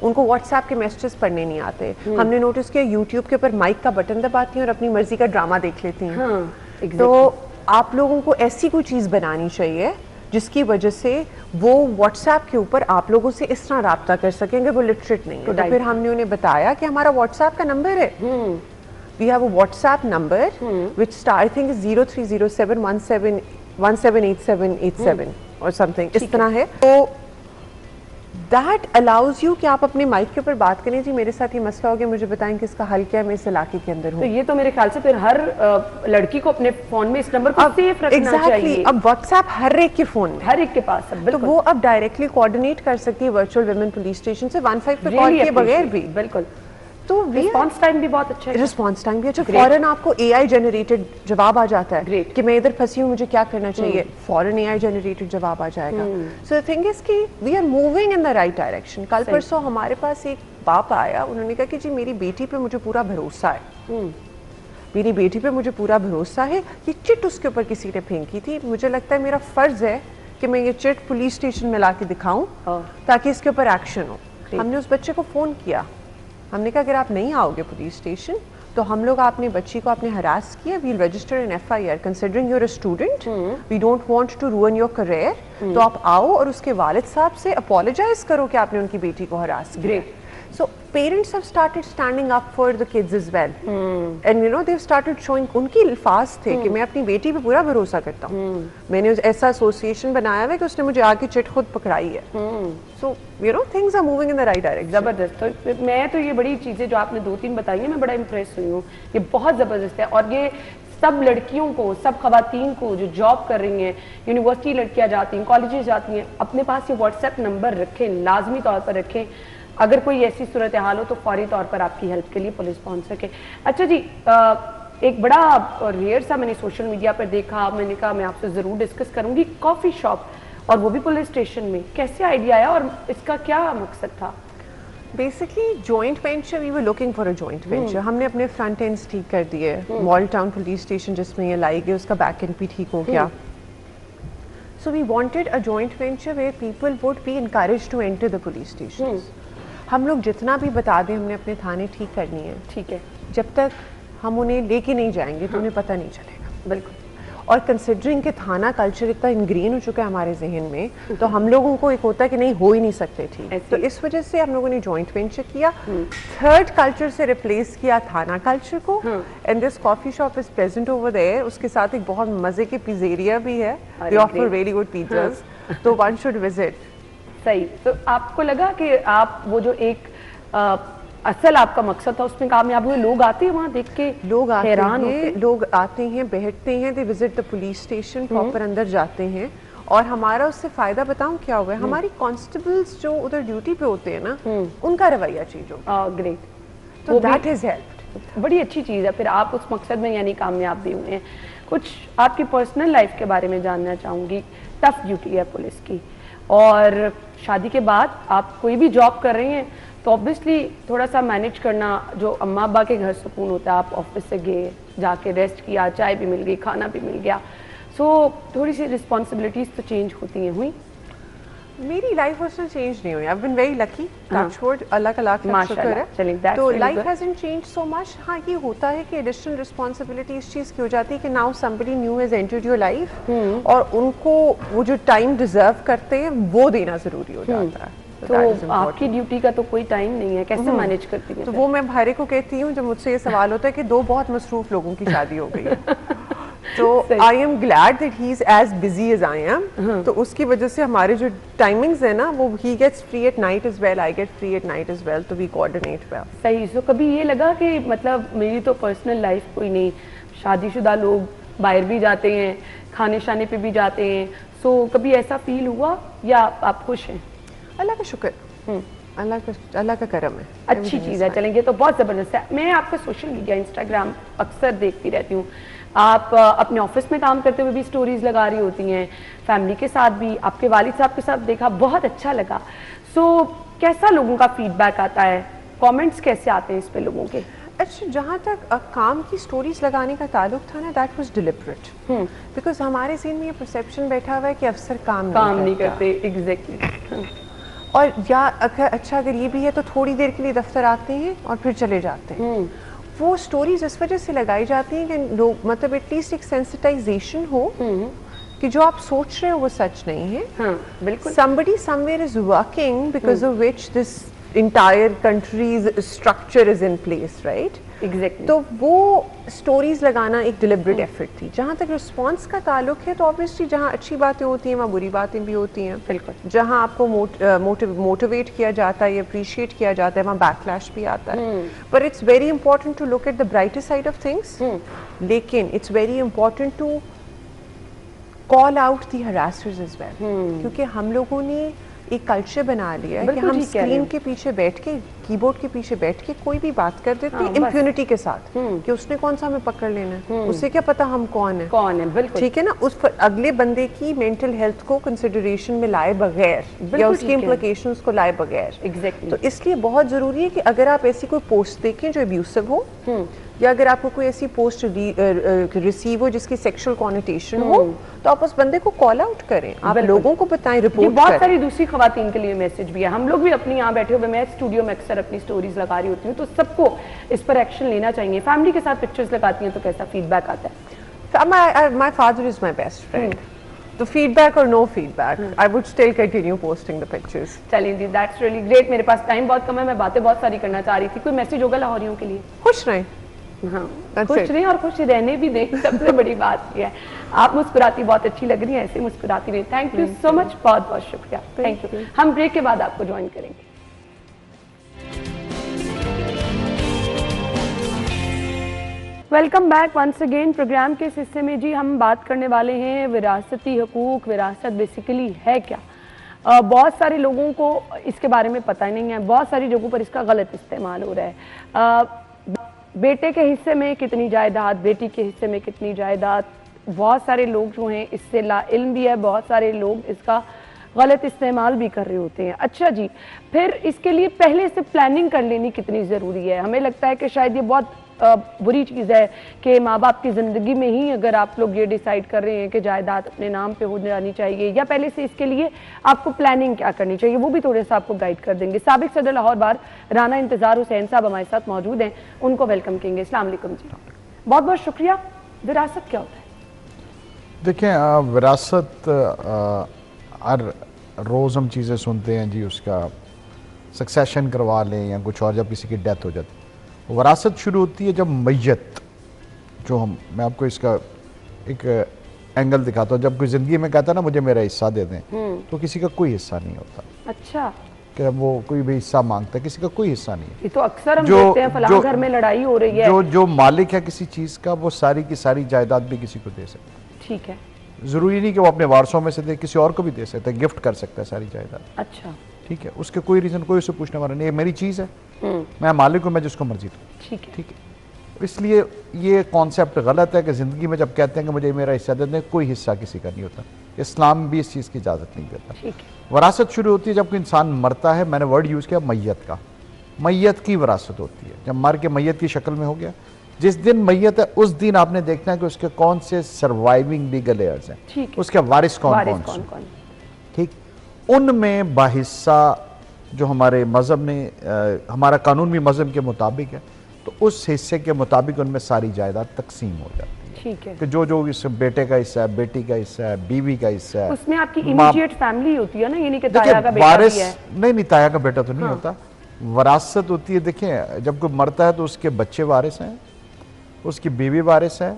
उनको व्हाट्सएप के मैसेजेस पढ़ने नहीं आते। हमने नोटिस किया यूट्यूब के ऊपर माइक का बटन दबाती हैं और अपनी मर्जी का ड्रामा देख लेती हैं। तो आप लोगों को ऐसी कोई चीज़ बनानी चाहिए जिसकी वजह से वो व्हाट्सएप के ऊपर आप लोगों से इस तरह रब्ता कर सकेंगे, वो लिटरेट नहीं है। तो फिर हमने उन्हें बताया कि हमारा व्हाट्सएप का नंबर है, we have a WhatsApp number which I think is 0307178787 और समथिंग इस तरह है। तो दैट अलाउज यू कि आप अपने माइक के ऊपर बात करें, जी मेरे साथ ये मसला हो गया, मुझे बताएं कि इसका हल क्या है, मैं इस इलाके के अंदर हूँ। तो ये तो मेरे ख्याल से फिर हर लड़की को अपने फोन में इस नंबर को सेफ रखना चाहिए। अब व्हाट्सएप हर एक के फोन में, हर एक के पास है, तो वो अब डायरेक्टली कोऑर्डिनेट कर सकती है वर्चुअल विमेन पुलिस स्टेशन से 15 पे कॉल किए बगैर भी। बिल्कुल। तो रिस्पांस टाइम भी बहुत अच्छा है। रिस्पांस टाइम भी अच्छा, फौरन आपको AI जनरेटेड जवाब आ जाता है कि मैं इधर फंसी हूँ, मुझे क्या करना चाहिए, फौरन AI जनरेटेड जवाब आ जाएगा। सो द थिंग इज कि we are moving in the right direction. कल परसों हमारे पास एक बाप आया, उन्होंने कहा कि जी मेरी बेटी पे मुझे पूरा भरोसा है, मेरी बेटी पे मुझे पूरा भरोसा है। ये चिट उसके ऊपर किसी ने फेंकी थी, मुझे लगता है मेरा फर्ज है कि मैं ये चिट पुलिस स्टेशन में ला के दिखाऊं ताकि इसके ऊपर एक्शन हो। हमने उस बच्चे को फोन किया, हमने कहा अगर आप नहीं आओगे पुलिस स्टेशन तो हम लोग आपने बच्ची को आपने हरास किया, we'll register an FIR considering you're a student, we don't want to ruin your career. तो आप आओ और उसके वालिद साहब से अपोलोजाइज करो कि आपने उनकी बेटी को हरास किया। So parents have started standing up for the kids as well, and you know they've started showing. उनकी अल्फाज थे कि मैं अपनी बेटी पे पूरा भरोसा करता हूँ. मैंने ऐसा एसोसिएशन बनाया है कि उसने मुझे आके चिट खुद पकड़ाई है. So you know things are moving in the right direction. जबरदस्त. तो मैं तो ये बड़ी चीजें जो आपने 2-3 बताई हैं मैं बड़ा इम्प्रेस हुई हूँ. ये बहुत जबरदस्त है और ये सब लड़कियों को, सब खवातीन को जो जॉब कर रही हैं, यूनिवर्सिटी लड़कियां जाती हैं, कॉलेजेस जाती हैं, अपने पास ये व्हाट्सएप नंबर रखें, लाजमी तौर पर रखें. अगर कोई ऐसी सूरत हाल हो तो फौरी तौर पर आपकी हेल्प के लिए पुलिस पहुंच सके. अच्छा जी, एक बड़ा रेयर सा मैंने सोशल मीडिया पर देखा, मैंने कहा मैं आपसे ज़रूर डिस्कस करूंगी, कॉफ़ी शॉप, और वो भी पुलिस स्टेशन में. कैसे आइडिया आया और इसका क्या मकसद था? Basically joint venture, we were looking for a joint venture. हमने अपने फ्रंट एंड्स ठीक कर दिए. मॉल टाउन पुलिस स्टेशन जिसमें ये लाई गई उसका बैक एंड भी ठीक हो गया. So we wanted a joint venture where people would be encouraged to enter the police station. हम लोग जितना भी बता दें हमने अपने थाने ठीक करनी है, ठीक है, जब तक हम उन्हें लेके नहीं जाएंगे तो उन्हें पता नहीं चलेगा. बिल्कुल. और कंसिडरिंग कि थाना कल्चर इतना इनग्रेन हो चुका है हमारे जहन में, तो हम लोगों को एक होता है कि नहीं हो ही नहीं सकते ठीक. तो इस वजह से हम लोगों ने जॉइंट वेंचर किया, थर्ड कल्चर से रिप्लेस किया थाना कल्चर को. And this coffee shop is present over there. उसके साथ एक बहुत मजे की पिज़्ज़ेरिया भी है. They offer really good pizzas, so one should visit. सही. तो आपको लगा कि आप वो जो एक असल आपका मकसद था उसमें कामयाब हुए? लोग आते हैं वहाँ देख के, लोग आते हैरान हैं, लोग आते हैं, बैठते हैं, they visit the police station, proper अंदर जाते हैं. और हमारा उससे फायदा बताऊं क्या हुआ है, हमारी कांस्टेबल्स जो उधर ड्यूटी पे होते हैं ना, उनका रवैया चेंज हो. ग्रेट. तो दैट हैज हेल्प्ड. बड़ी अच्छी चीज़ है. फिर आप उस मकसद में यानी कामयाब भी हुए हैं. कुछ आपकी पर्सनल लाइफ के बारे में जानना चाहूँगी. टफ ड्यूटी है पुलिस की, और शादी के बाद आप कोई भी जॉब कर रही हैं तो ऑब्वियसली थोड़ा सा मैनेज करना, जो अम्मा अब्बा के घर सुकून होता है, आप ऑफिस से गए, जाके रेस्ट किया, चाय भी मिल गई, खाना भी मिल गया, सो थोड़ी सी रिस्पॉन्सिबिलिटीज तो चेंज होती हैं. हुई? मेरी लाइफ उसमें चेंज नहीं हुई. I have been very lucky, touch wood, Allah का लाख लाख शुक्र है. तो life hasn't change so much. हाँ, ये होता है कि एडिशनल रिस्पॉन्सिबिलिटी इस चीज़ की हो जाती है कि now somebody new has entered your life, और उनको वो जो टाइम डिजर्व करते हैं वो देना ज़रूरी हो जाता है. तो आपकी ड्यूटी का तो कोई टाइम नहीं है, कैसे मैनेज करती हैं? तो वो मैं भारे को कहती हूँ जब मुझसे ये सवाल होता है कि दो बहुत मसरूफ लोगों की शादी हो गई है. तो I am glad that he is as busy as I am. तो उसकी वजह से हमारे जो टाइमिंग्स है ना, वो he gets free at night as well, I get free at night as well, तो वी कोऑर्डिनेट वेल. सही. सो कभी ये लगा कि मतलब मेरी तो पर्सनल लाइफ कोई नहीं, शादीशुदा लोग बाहर भी जाते हैं, खाने शाने पे भी जाते हैं, सो कभी ऐसा फील हुआ या आप खुश हैं? अल्लाह का शुक्र, अल्लाह का करम है. अच्छी चीज़ है. चलेंगे तो बहुत ज़बरदस्त है. मैं आपका सोशल मीडिया, इंस्टाग्राम अक्सर देखती रहती हूँ. आप अपने ऑफिस में काम करते हुए भी स्टोरीज लगा रही होती हैं, फैमिली के साथ भी, आपके वालिद साहब के साथ देखा, बहुत अच्छा लगा. सो कैसा लोगों का फीडबैक आता है, कमेंट्स कैसे आते हैं इस पे लोगों के? अच्छा, जहाँ तक काम की स्टोरीज लगाने का ताल्लुक था ना, दैट वाज डिलिबरेट, बिकॉज हमारे सीन में ये परसेप्शन बैठा हुआ है कि अफसर काम नहीं करते. एग्जैक्टली. और या अगर ये भी है तो थोड़ी देर के लिए दफ्तर आते हैं और फिर चले जाते हैं. वो स्टोरीज इस वजह से लगाई जाती हैं कि लोग, मतलब एटलीस्ट एक सेंसिटाइजेशन हो कि जो आप सोच रहे हो वो सच नहीं है. बिल्कुल. somebody somewhere is working because of which this entire country's structure is in place, right? Exactly. तो वो स्टोरीज लगाना एक डिलिबरेट एफर्ट थी. जहाँ तक रिस्पॉन्स का ताल्लुक है तो ऑब्वियसली जहाँ अच्छी बातें होती हैं वहाँ बुरी बातें भी होती हैं. बिल्कुल. जहाँ आपको मोटिवेट किया जाता है, अप्रिशिएट किया जाता है, वहाँ बैकलैश भी आता है. पर it's very important to look at the brighter side of things, लेकिन it's very important to call out the harassers as well, क्योंकि हम लोगों ने एक कल्चर बना लिया है कि हम स्क्रीन के पीछे बैठ के, कीबोर्ड के पीछे बैठ के कोई भी बात कर देते हैं इम्प्यूनिटी के साथ कि उसने कौन सा हमें पकड़ लेना है, उसे क्या पता हम कौन है. बिल्कुल. ठीक है ना, उस अगले बंदे की मेंटल हेल्थ को कंसिडरेशन में लाए बगैर या उसकी इम्प्लिकेशंस को लाए बगैर. एग्जैक्टली. तो इसलिए बहुत जरूरी है कि अगर आप ऐसी कोई पोस्ट देखें जो अब्यूसिव हो, या अगर आपको कोई ऐसी पोस्ट रिसीव हो जिसकी सेक्सुअल कॉनिटेशन हो, तो आप उस बंदे को कॉल आउट करें, आप लोगों को बताएं, रिपोर्ट करें. बहुत सारी दूसरी खवातीन के लिए मैसेज भी है. हम लोग भी अपनी यहाँ बैठे हुए, मैं स्टूडियो में अक्सर अपनी स्टोरीज लगा रही होती हूँ, तो सबको इस पर एक्शन लेना चाहिए. फैमिली के साथ पिक्चर्स लगाती हैं तो कैसा फीडबैक आता है? My father is my best friend. तो फीडबैक और no feedback, I would still continue posting the pictures. चलिए जी, दैट्स रियली ग्रेट। मेरे पास टाइम बहुत कम है, मैं बातें बहुत सारी करना चाह रही थी। कोई मैसेज होगा लाहौरियों के लिए? खुश रहें। हाँ, That's खुश it. रहें और खुश रहने भी दें, सबसे बड़ी बात यह है। आप मुस्कुराती बहुत अच्छी लग रही हैं, ऐसे मुस्कुराती रहे। थैंक यू सो मच, बहुत बहुत शुक्रिया। Thank you. हम ब्रेक के बाद आपको ज्वाइन करेंगे। Welcome back once again. Programme के इस हिस्से में जी हम बात करने वाले हैं विरासती हकूक। विरासत बेसिकली है क्या? बहुत सारे लोगों को इसके बारे में पता ही नहीं है, बहुत सारी जगहों पर इसका गलत इस्तेमाल हो रहा है। बेटे के हिस्से में कितनी जायदाद, बेटी के हिस्से में कितनी जायदाद, बहुत सारे लोग जो हैं इससे लाइल्म भी है, बहुत सारे लोग इसका गलत इस्तेमाल भी कर रहे होते हैं। अच्छा जी, फिर इसके लिए पहले से प्लानिंग कर लेनी कितनी ज़रूरी है? हमें लगता है कि शायद ये बहुत बुरी चीज़ है कि माँ बाप की ज़िंदगी में ही अगर आप लोग ये डिसाइड कर रहे हैं कि जायदाद अपने नाम पे हो जानी चाहिए, या पहले से इसके लिए आपको प्लानिंग क्या करनी चाहिए, वो भी थोड़े सा आपको गाइड कर देंगे। साबिक सदर लाहौर बार राना इंतज़ार हुसैन साहब हमारे साथ मौजूद हैं, उनको वेलकम करेंगे। अस्सलाम वालेकुम जी, बहुत बहुत शुक्रिया। विरासत क्या होता है? देखें, विरासत हर रोज़ हम चीज़ें सुनते हैं जी, उसका सक्सेशन करवा लें या कुछ और, जब किसी की डेथ हो जाती है। विरासत शुरू होती है जब मैयत, जो मैं आपको इसका एक एंगल दिखाता हूँ। जब कोई ज़िंदगी में कहता है ना मुझे मेरा हिस्सा दे दें, तो किसी का कोई हिस्सा नहीं होता। अच्छा, कि वो कोई भी हिस्सा मांगता है, किसी का कोई हिस्सा नहीं है। ये तो अक्सर हम देखते हैं, फलां घर में लड़ाई हो रही है, जो मालिक है किसी चीज़ का, वो सारी की सारी जायदाद भी किसी को दे सकता है। ठीक है, ज़रूरी नहीं कि वो अपने वारसों में से दे, किसी और को भी दे सकता है, गिफ्ट कर सकता है सारी जायदाद। अच्छा, ठीक है, उसके कोई रीज़न, कोई उससे पूछने वाला नहीं, ये मेरी चीज़ है, मैं मालिक हूँ, मैं जिसको मर्जी दूँ। ठीक है, ठीक है। इसलिए ये कॉन्सेप्ट गलत है कि ज़िंदगी में जब कहते हैं कि मुझे मेरा हिस्सा दे दें, कोई हिस्सा किसी का नहीं होता। इस्लाम भी इस चीज़ की इजाज़त नहीं देता। ठीक है। वरासत शुरू होती है जब कोई इंसान मरता है। मैंने वर्ड यूज़ किया मैयत का, मैयत की वरासत होती है। जब मर के मैयत की शक्ल में हो गया, जिस दिन मैयत है उस दिन आपने देखना है कि उसके कौन से सर्वाइविंग लीगल एयर्स हैं, उसके वारिस कौन कौन। ठीक, उनमें बाहिस्सा जो हमारे मज़हब ने, हमारा कानून भी मज़हब के मुताबिक है, तो उस हिस्से के मुताबिक उनमें सारी जायदाद तकसीम हो जाती है। ठीक है, कि जो इस बेटे का हिस्सा है, बेटी का हिस्सा है, बीवी का हिस्सा है, उसमें आपकी इमीडिएट फैमिली होती है ना, ये नहीं कि ताया का बेटा वारिस भी है। नहीं, ताया का बेटा तो नहीं होता। वरासत होती है, देखिए जब कोई मरता है तो उसके बच्चे वारिस हैं, उसकी बीवी वारिस है,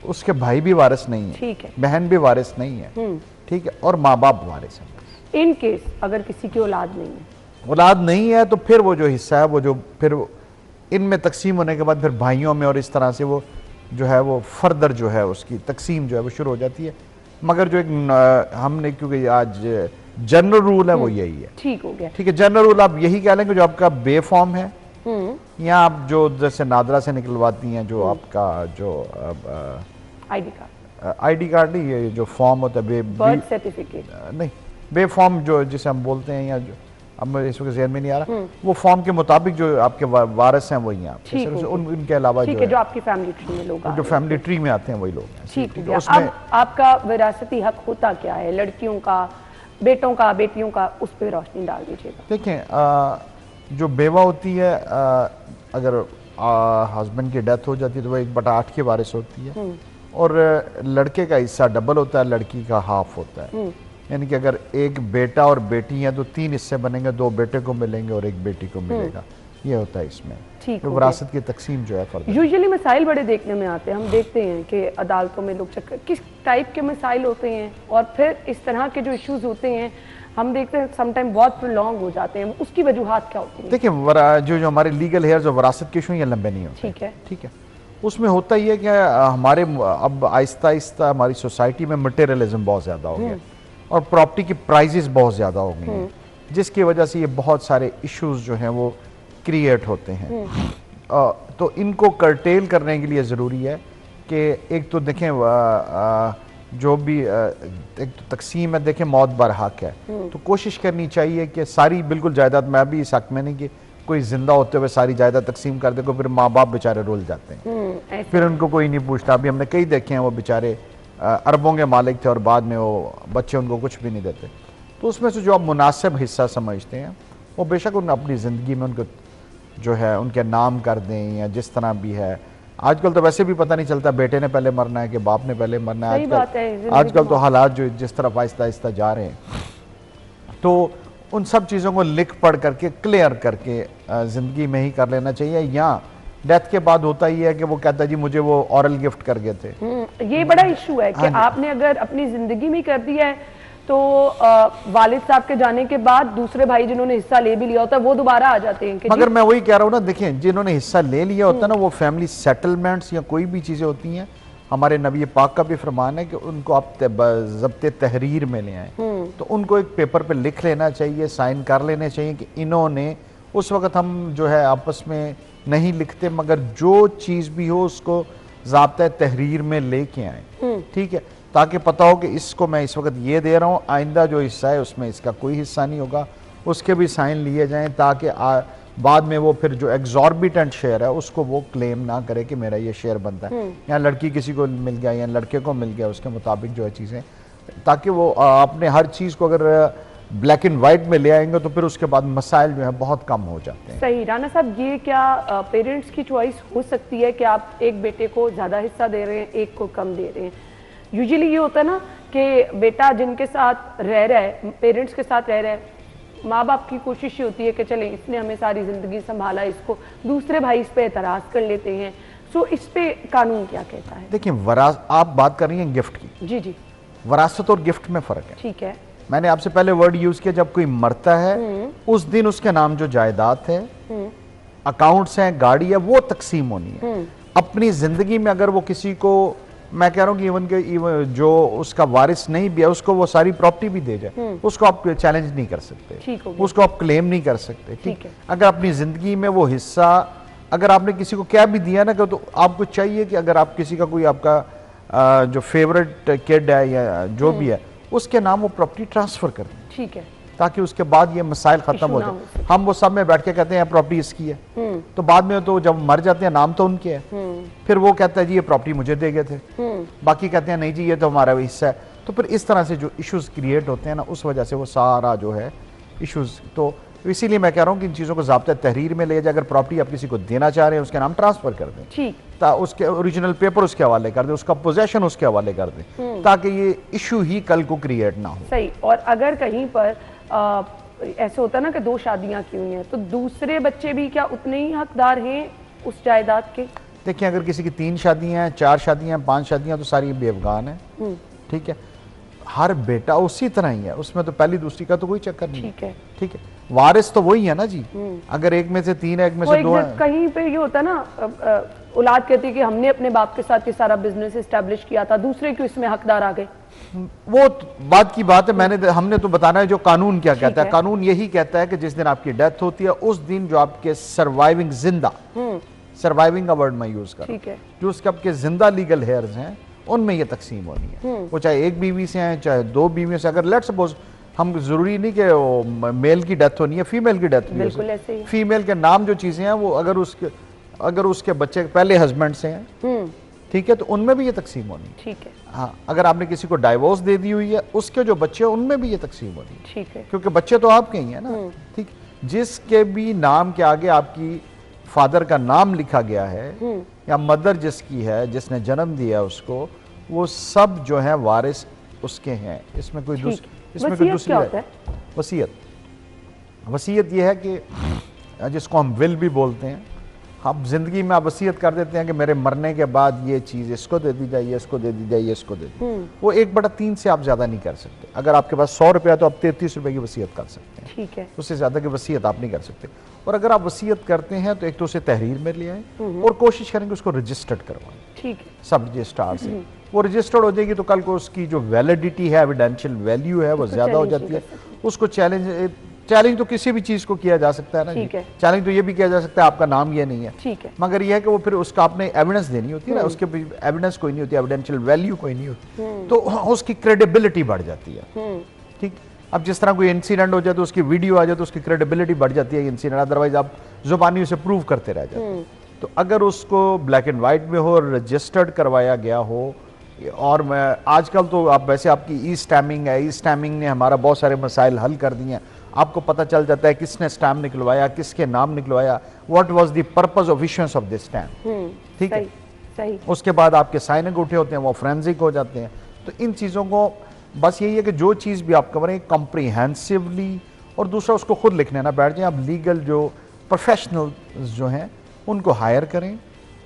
उसके भाई भी वारिस नहीं है, ठीक है, बहन भी वारिस नहीं है, ठीक है, और माँ बाप वारिस हैं। इन केस अगर किसी की औलाद नहीं है, औलाद नहीं है, तो फिर वो जो हिस्सा है, वो जो फिर इनमें तकसीम होने के बाद फिर भाइयों में और इस तरह से वो जो है वो फर्दर जो है उसकी तकसीम जो है वो शुरू हो जाती है। मगर जो एक हमने, क्योंकि आज जनरल रूल है वो यही है। ठीक हो गया, ठीक है, जनरल रूल आप यही कह लेंगे जो आपका बे फॉर्म है, या आप जो जैसे नादरा से निकलवाती हैं, जो आपका जो आईडी कार्ड नहीं, ये जो फॉर्म होता है बर्थ सर्टिफिकेट नहीं, बे फॉर्म जो जिसे हम बोलते हैं, या जो अब इस वक्त ज़हन में नहीं आ रहा, वो फॉर्म के मुताबिक जो आपके वारिस हैं वही हैं। उनके अलावा जो आपकी फैमिली ट्री में लोग, जो फैमिली ट्री में आते हैं वही लोग हैं। ठीक है, अब आपका विरासती हक होता क्या है? लड़कियों का, बेटों का, बेटियों का, उस पर रोशनी डाल दीजिएगा। देखें, जो बेवा होती है, अगर हस्बैंड की डेथ हो जाती है तो वह 1/8 की वारिस होती है, और लड़के का हिस्सा डबल होता है, लड़की का हाफ होता है। यानी कि अगर एक बेटा और बेटी है तो 3 हिस्से बनेंगे, 2 बेटे को मिलेंगे और 1 बेटी को मिलेगा। ये होता है इसमें। ठीक, तो विरासत की तकसीम जो है यूजुअली मसाइल बड़े देखने में आते हैं। हम देखते हैं कि अदालतों में लोग चक्कर, किस टाइप के मसाइल होते हैं, और फिर इस तरह के जो इश्यूज होते हैं हम देखते हैं समटाइम बहुत प्रोलॉन्ग हो जाते हैं। उसकी वजूहात क्या होती है? देखिए, जो हमारे लीगल हेयर्स और विरासत के इशू ये लंबे नहीं होते। ठीक है, ठीक है, उसमें होता ही है कि हमारे अब आहिस्ता आहिस्ता हमारी सोसाइटी में मटेरियलिज्म बहुत ज़्यादा हो गया और प्रॉपर्टी की प्राइजेस बहुत ज़्यादा हो गई हैं, जिसकी वजह से ये बहुत सारे इश्यूज जो हैं वो क्रिएट होते हैं। तो इनको कर्टेल करने के लिए ज़रूरी है कि एक तो देखें, जो भी एक तो तकसीम है, देखें मौत बर हक है, तो कोशिश करनी चाहिए कि सारी बिल्कुल जायदाद, मैं भी इस हक में नहीं कि कोई जिंदा होते हुए सारी जायदाद तकसीम कर दे, को फिर माँ बाप बेचारे रुल जाते हैं, फिर उनको कोई नहीं पूछता। अभी हमने कई देखे हैं, वो बेचारे अरबों के मालिक थे और बाद में वो बच्चे उनको कुछ भी नहीं देते। तो उसमें से जो आप मुनासिब हिस्सा समझते हैं वो बेशक उन अपनी ज़िंदगी में उनको जो है उनके नाम कर दें या जिस तरह भी है, आजकल तो वैसे भी पता नहीं चलता बेटे ने पहले मरना है कि बाप ने पहले मरना है। सही बात है, आजकल तो हालात जो जिस तरफ आहिस्ता आहिस्ता जा रहे हैं, तो उन सब चीज़ों को लिख पढ़ करके क्लियर करके ज़िंदगी में ही कर लेना चाहिए। या डेथ के बाद होता ही है कि वो कहता है जी मुझे वो ऑरल गिफ्ट कर गए थे। ये बड़ा इशू है कि आपने अगर अपनी जिंदगी में कर दिया है तो वालिद साहब के जाने के बाद दूसरे भाई जिन्होंने हिस्सा ले भी लिया होता है वो दोबारा आ जाते हैं कि मगर मैं वही कह रहा हूँ ना, देखिए जिन्होंने हिस्सा ले लिया होता है ना, वो फैमिली सेटलमेंट्स या कोई भी चीज़ें होती हैं, हमारे नबी पाक का भी फरमान है कि उनको आप ज़ब्ते तहरीर में ले आए, तो उनको एक पेपर पे लिख लेना चाहिए, साइन कर लेने चाहिए कि इन्होंने, उस वक्त हम जो है आपस में नहीं लिखते, मगर जो चीज़ भी हो उसको ज़ाब्ता तहरीर में लेके आए, ठीक है, ताकि पता हो कि इसको मैं इस वक्त ये दे रहा हूँ, आइंदा जो हिस्सा है उसमें इसका कोई हिस्सा नहीं होगा, उसके भी साइन लिए जाएं ताकि बाद में वो फिर जो एग्जॉर्बिटेंट शेयर है उसको वो क्लेम ना करे कि मेरा ये शेयर बनता है, या लड़की किसी को मिल गया या लड़के को मिल गया, उसके मुताबिक जो है चीज़ें, ताकि वो अपने हर चीज़ को अगर ब्लैक एंड वाइट में ले आएंगे तो फिर उसके बाद मसाइल जो है बहुत कम हो जाते हैं। सही। राना साहब, ये क्या पेरेंट्स की चॉइस हो सकती है कि आप एक बेटे को ज़्यादा हिस्सा दे रहे हैं, एक को कम दे रहे हैं? यूजुअली ये होता है ना कि बेटा जिनके साथ रह रहा है, पेरेंट्स के साथ रह रहा है, माँ बाप की कोशिश ये होती है कि चले इसने हमें सारी ज़िंदगी संभाला, इसको दूसरे भाई इस पे एतराज़ कर लेते हैं। सो इस पे कानून क्या कहता है? देखिए, आप बात कर रही हैं गिफ्ट की। जी जी। वरासत और गिफ्ट में फ़र्क है। ठीक है। मैंने आपसे पहले वर्ड यूज़ किया, जब कोई मरता है उस दिन उसके नाम जो जायदाद है, अकाउंट्स हैं, गाड़ी है, वो तकसीम होनी है। अपनी ज़िंदगी में अगर वो किसी को, मैं कह रहा हूँ कि इवन जो उसका वारिस नहीं भी है उसको वो सारी प्रॉपर्टी भी दे जाए, उसको आप चैलेंज नहीं कर सकते, उसको आप क्लेम नहीं कर सकते, ठीक है। अगर अपनी जिंदगी में वो हिस्सा अगर आपने किसी को क्या भी दिया ना, तो आपको चाहिए कि अगर आप किसी का कोई आपका जो फेवरेट किड है या जो भी है उसके नाम वो प्रॉपर्टी ट्रांसफर कर दें, ठीक है, ताकि उसके बाद ये मसाइल खत्म हो जाए। हम वो सब में बैठ के कहते हैं प्रॉपर्टी इसकी है, तो बाद में तो जब मर जाते हैं नाम तो उनके है, फिर वो कहता है जी ये प्रॉपर्टी मुझे दे गए थे, बाकी कहते हैं नहीं जी ये तो हमारा हिस्सा है। तो फिर इस तरह से जो इश्यूज क्रिएट होते हैं ना, उस वजह से वो सारा जो है इश्यूज, तो इसीलिए मैं कह रहा हूँ कि इन चीज़ों को ज़ाब्ता तहरीर में ले जाए। अगर प्रॉपर्टी आप किसी को देना चाह रहे हैं उसके नाम ट्रांसफर कर दें, ठीक, उसके ओरिजिनल पेपर उसके हवाले कर दें, उसका पोजेशन उसके हवाले कर दें, ताकि ये इशू ही कल को क्रिएट ना हो। सही। और अगर कहीं पर ऐसे होता है ना कि 2 शादियां की हुई हैं, तो दूसरे बच्चे भी क्या उतने ही हकदार हैं उस जायदाद के? देखिए, अगर किसी की 3 शादियां हैं, 4 शादियां, 5 शादियां, तो सारी बेवगान है, ठीक है। हर बेटा उसी तरह ही है, उसमें तो पहली दूसरी का तो कोई चक्कर नहीं, ठीक है, ठीक है। वारिस तो वही है ना जी, अगर एक में से 3 है, एक में से 2 है। कहीं पे ये होता है ना, औलाद कहती है कि हमने अपने बाप के साथ ये सारा बिजनेस एस्टेब्लिश किया था, दूसरे क्यों इसमें हकदार आ गए? वो बात की बात है, हमने तो बताना है जो कानून क्या कहता है। कानून यही कहता है कि जिस दिन आपकी डेथ होती है उस दिन जो आपके सर्वाइविंग जिंदा, सर्वाइविंग का वर्ड मैं यूज कर रहा हूं, जो उसके आपके जिंदा लीगल हेयर्स हैं उनमें ये तकसीम होनी है। वो चाहे एक बीवी से हैं, चाहे 2 बीवियों से। अगर लेट्स सपोज, हम जरूरी नहीं कि मेल की डेथ होनी है, फीमेल की डेथ भी, फीमेल के नाम जो चीजें हैं वो अगर उसके बच्चे पहले हस्बैंड से हैं, ठीक है, तो उनमें भी ये तकसीम होनी, ठीक है। हाँ, अगर आपने किसी को डाइवोर्स दे दी हुई है, उसके जो बच्चे हैं उनमें भी ये तकसीम होनी, ठीक है, क्योंकि बच्चे तो आपके ही है ना, ठीक। जिसके भी नाम के आगे आपकी फादर का नाम लिखा गया है या मदर जिसकी है, जिसने जन्म दिया उसको, वो सब जो है वारिस उसके हैं। इसमें कोई दूसरी है? वसीयत ये है कि जिसको हम विल भी बोलते हैं, हम जिंदगी में आप वसीयत कर देते हैं कि मेरे मरने के बाद ये चीज़ इसको दे दी जाए, ये इसको दे दी जाए, ये इसको दे दी। वो 1/3 से आप ज़्यादा नहीं कर सकते। अगर आपके पास 100 रुपया तो आप 33 रुपए की वसीयत कर सकते हैं, ठीक है, उससे ज़्यादा की वसीयत आप नहीं कर सकते। और अगर आप वसीयत करते हैं तो एक तो उसे तहरीर में ले आए और कोशिश करेंगे उसको रजिस्टर्ड करवाएं, ठीक है, सब रजिस्ट्रार से। वो रजिस्टर्ड हो जाएगी तो कल को उसकी जो वैलिडिटी है, एविडेंशियल वैल्यू है, वो ज़्यादा हो जाती है। उसको चैलेंज तो किसी भी चीज को किया जा सकता है ना, चैलेंज तो ये भी किया जा सकता है आपका नाम ये नहीं है, ठीक है, मगर ये है कि वो फिर उसका आपने एविडेंस देनी होती है ना, उसके एविडेंस कोई नहीं होती, एविडेंशियल वैल्यू कोई नहीं होती, तो उसकी क्रेडिबिलिटी बढ़ जाती है, ठीक। अब जिस तरह कोई इंसिडेंट हो जाए तो उसकी वीडियो आ जाए तो उसकी क्रेडिबिलिटी बढ़ जाती है इंसिडेंट, अदरवाइज आप जुबानी उसे प्रूव करते रह जाते हैं। तो अगर उसको ब्लैक एंड व्हाइट में हो, रजिस्टर्ड करवाया गया हो, और मैं आजकल तो आप वैसे आपकी ई स्टैम्पिंग है, ई स्टैम्पिंग ने हमारा बहुत सारे मसाइल हल कर दिए हैं। आपको पता चल जाता है किसने स्टैम्प निकलवाया, किसके नाम निकलवाया, what was the purpose of issuance of this stamp, ठीक है। सही। उसके बाद आपके साइन अंगूठे होते हैं वो फोरेंसिक हो जाते हैं। तो इन चीज़ों को बस यही है कि जो चीज़ भी आप करें कॉम्प्रिहेंसिवली, और दूसरा उसको खुद लिखने ना बैठ जाए, आप लीगल जो प्रोफेशनल जो हैं उनको हायर करें,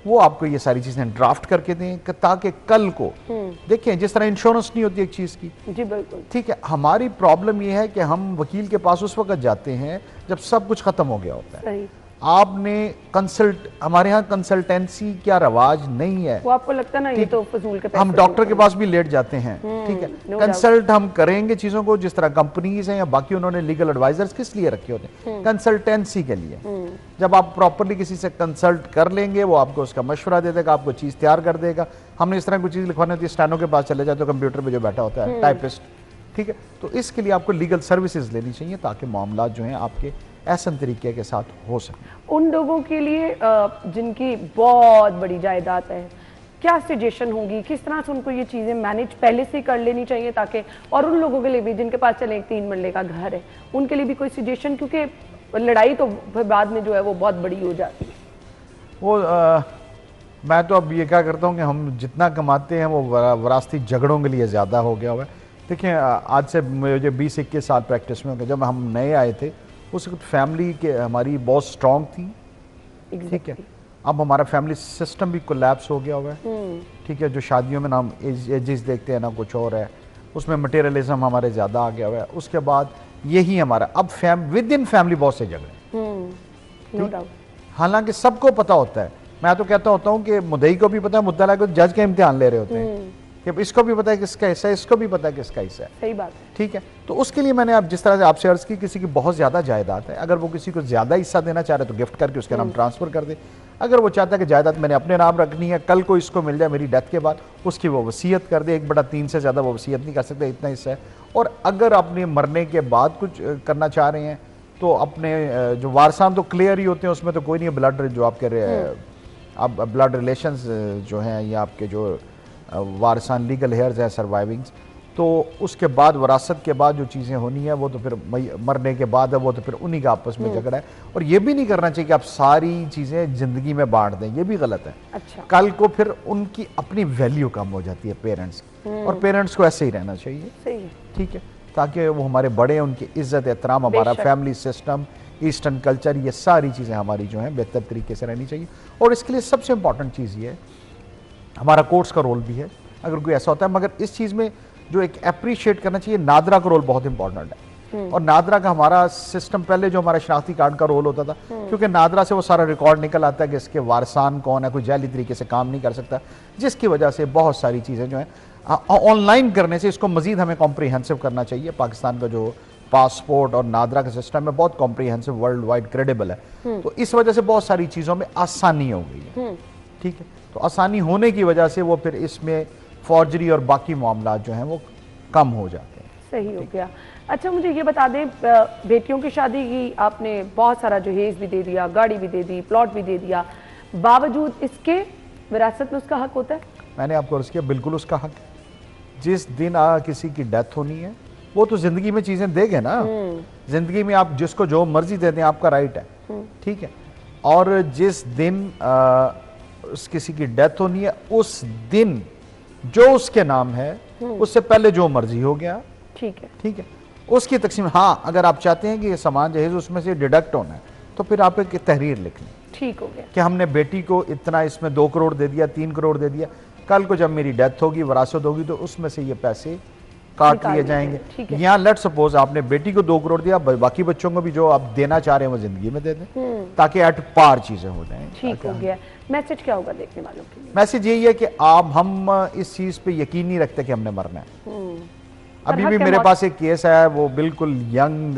वो आपको ये सारी चीज़ें ड्राफ्ट करके दें ताकि कल को देखिए, जिस तरह इंश्योरेंस नहीं होती एक चीज़ की, जी बिल्कुल, ठीक है, हमारी प्रॉब्लम ये है कि हम वकील के पास उस वक्त जाते हैं जब सब कुछ खत्म हो गया होता है। सही। आपने हमारे यहाँ कंसल्टेंसी क्या रवाज नहीं है, वो आपको लगता है ना ये तो फजूल के पैसे, हम डॉक्टर के पास भी लेट जाते हैं, ठीक है, no कंसल्ट हम करेंगे चीजों को, जिस तरह कंपनीज हैं या बाकी उन्होंने लीगल एडवाइजर्स किस लिए रखे होते हैं, कंसल्टेंसी के लिए। जब आप प्रॉपरली किसी से कंसल्ट कर लेंगे, वो आपको उसका मशवरा दे देगा, आपको चीज तैयार कर देगा। हमने इस तरह कोई चीज लिखवानी होती है, स्टैनो के पास चले जाए तो कंप्यूटर पे जो बैठा होता है टाइपिस्ट, ठीक है, तो इसके लिए आपको लीगल सर्विसेज लेनी चाहिए ताकि मामला जो है आपके ऐसन तरीके के साथ हो सके। उन लोगों के लिए जिनकी बहुत बड़ी जायदाद है, क्या सजेशन होगी, किस तरह से उनको ये चीज़ें मैनेज पहले से कर लेनी चाहिए ताकि, और उन लोगों के लिए भी जिनके पास चले 3 मरले का घर है, उनके लिए भी कोई सजेशन, क्योंकि लड़ाई तो बाद में जो है वो बहुत बड़ी हो जाती है। वो मैं तो अब ये क्या करता हूँ कि हम जितना कमाते हैं वो वरासती झगड़ों के लिए ज़्यादा हो गया हुआ है। देखिए, आज से मुझे 20-21 साल प्रैक्टिस में हो गए। जब हम नए आए थे उस वक्त फैमिली के हमारी बहुत स्ट्रॉन्ग थी, ठीक है, अब हमारा फैमिली सिस्टम भी कोलैप्स हो गया हुआ है, ठीक है, जो शादियों में ना हम एजेस देखते हैं ना कुछ और है, उसमें मटेरियलिज्म हमारे ज़्यादा आ गया हुआ है। उसके बाद यही हमारा अब विद इन फैमिली बहुत से झगड़े, हालांकि सबको पता होता है। मैं तो कहता होता हूँ कि मुद्दई को भी पता है, मुद्दला को जज के इम्तिहान ले रहे होते हैं कि इसको भी पता है किसका हिस्सा है, इसको भी पता है किसका हिस्सा है। सही बात है, ठीक है, तो उसके लिए मैंने अब जिस तरह से आपसे अर्ज की, किसी की बहुत ज़्यादा जायदाद है, अगर वो किसी को ज़्यादा हिस्सा देना चाह रहे तो गिफ्ट करके उसके नाम ट्रांसफ़र कर दे। अगर वो चाहता है कि जायदाद मैंने अपने नाम रखनी है, कल को इसको मिल जाए मेरी डेथ के बाद, उसकी वो वसीयत कर दे। 1/3 से ज़्यादा वो वसीयत नहीं कर सकते, इतना हिस्सा है। और अगर अपने मरने के बाद कुछ करना चाह रहे हैं तो अपने जो वारसान तो क्लियर ही होते हैं, उसमें तो कोई नहीं है। ब्लड जो आप कह रहे हैं, अब ब्लड रिलेशंस जो हैं या आपके जो वारसान लीगल हेयर्स हैं सर्वाइविंग्स, तो उसके बाद वरासत के बाद जो चीज़ें होनी है वो तो फिर मरने के बाद है, वो तो फिर उन्हीं का आपस में झगड़ा है। और ये भी नहीं करना चाहिए कि आप सारी चीज़ें ज़िंदगी में बांट दें, ये भी गलत है। अच्छा, कल को फिर उनकी अपनी वैल्यू कम हो जाती है पेरेंट्स की, और पेरेंट्स को ऐसे ही रहना चाहिए, सही है, ठीक है, ताकि वो हमारे बड़े हैं, उनकी इज्जत एहतराम, हमारा फैमिली सिस्टम, ईस्टर्न कल्चर, ये सारी चीज़ें हमारी जो हैं बेहतर तरीके से रहनी चाहिए। और इसके लिए सबसे इंपॉर्टेंट चीज़ ये है, हमारा कोर्ट्स का रोल भी है अगर कोई ऐसा होता है। मगर इस चीज़ में जो एक अप्रिशिएट करना चाहिए, नादरा का रोल बहुत इंपॉर्टेंट है। और नादरा का हमारा सिस्टम पहले जो हमारा शनाख्ती कार्ड का रोल होता था, क्योंकि नादरा से वो सारा रिकॉर्ड निकल आता है कि इसके वारसान कौन है, कोई जाली तरीके से काम नहीं कर सकता, जिसकी वजह से बहुत सारी चीज़ें जो हैं ऑनलाइन करने से इसको मजीद हमें कॉम्प्रिहेंसिव करना चाहिए। पाकिस्तान का जो पासपोर्ट और नादरा का सिस्टम है बहुत कॉम्प्रिहेंसिव, वर्ल्ड वाइड क्रेडिबल है, तो इस वजह से बहुत सारी चीज़ों में आसानी हो गई है, ठीक है। तो आसानी होने की वजह से वो फिर इसमें फॉर्जरी और बाकी मामला जो हैं वो कम हो जाते हैं। सही हो गया। अच्छा, मुझे ये बता दें, बेटियों की शादी की आपने बहुत सारा जहेज भी दे दिया, गाड़ी भी दे दी, प्लॉट भी दे दिया, बावजूद इसके विरासत में उसका हक होता है? मैंने आपको अर्ज किया, बिल्कुल उसका हक है। जिस दिन किसी की डेथ होनी है, वो तो जिंदगी में चीजें देंगे ना, जिंदगी में आप जिसको जो मर्जी दे दें, आपका राइट है, ठीक है। और जिस दिन किसी की डेथ होनी है, उस दिन जो उसके नाम है उससे पहले जो मर्जी हो गया, ठीक है, ठीक है, उसकी तकसीम। हाँ, अगर आप चाहते हैं कि ये सामान जहेज उसमें से डिडक्ट होना है तो फिर आप एक तहरीर लिख लें, ठीक हो गया, कि हमने बेटी को इतना इसमें 2 करोड़ दे दिया, 3 करोड़ दे दिया, कल को जब मेरी डेथ होगी, वरासत होगी, तो उसमें से ये पैसे काट लिए जाएंगे। यहाँ लेट सपोज आपने बेटी को 2 करोड़ दिया, बाकी बच्चों को भी जो आप देना चाह रहे हैं वो जिंदगी में दे दें, ताकि एट पार चीजें हो जाएं। ठीक हो गया। मैसेज क्या होगा देखने वालों के लिए? मैसेज यही है कि हम इस चीज पे यकीन नहीं रखते कि हमने मरना है। अभी भी मेरे पास एक केस है, वो बिल्कुल यंग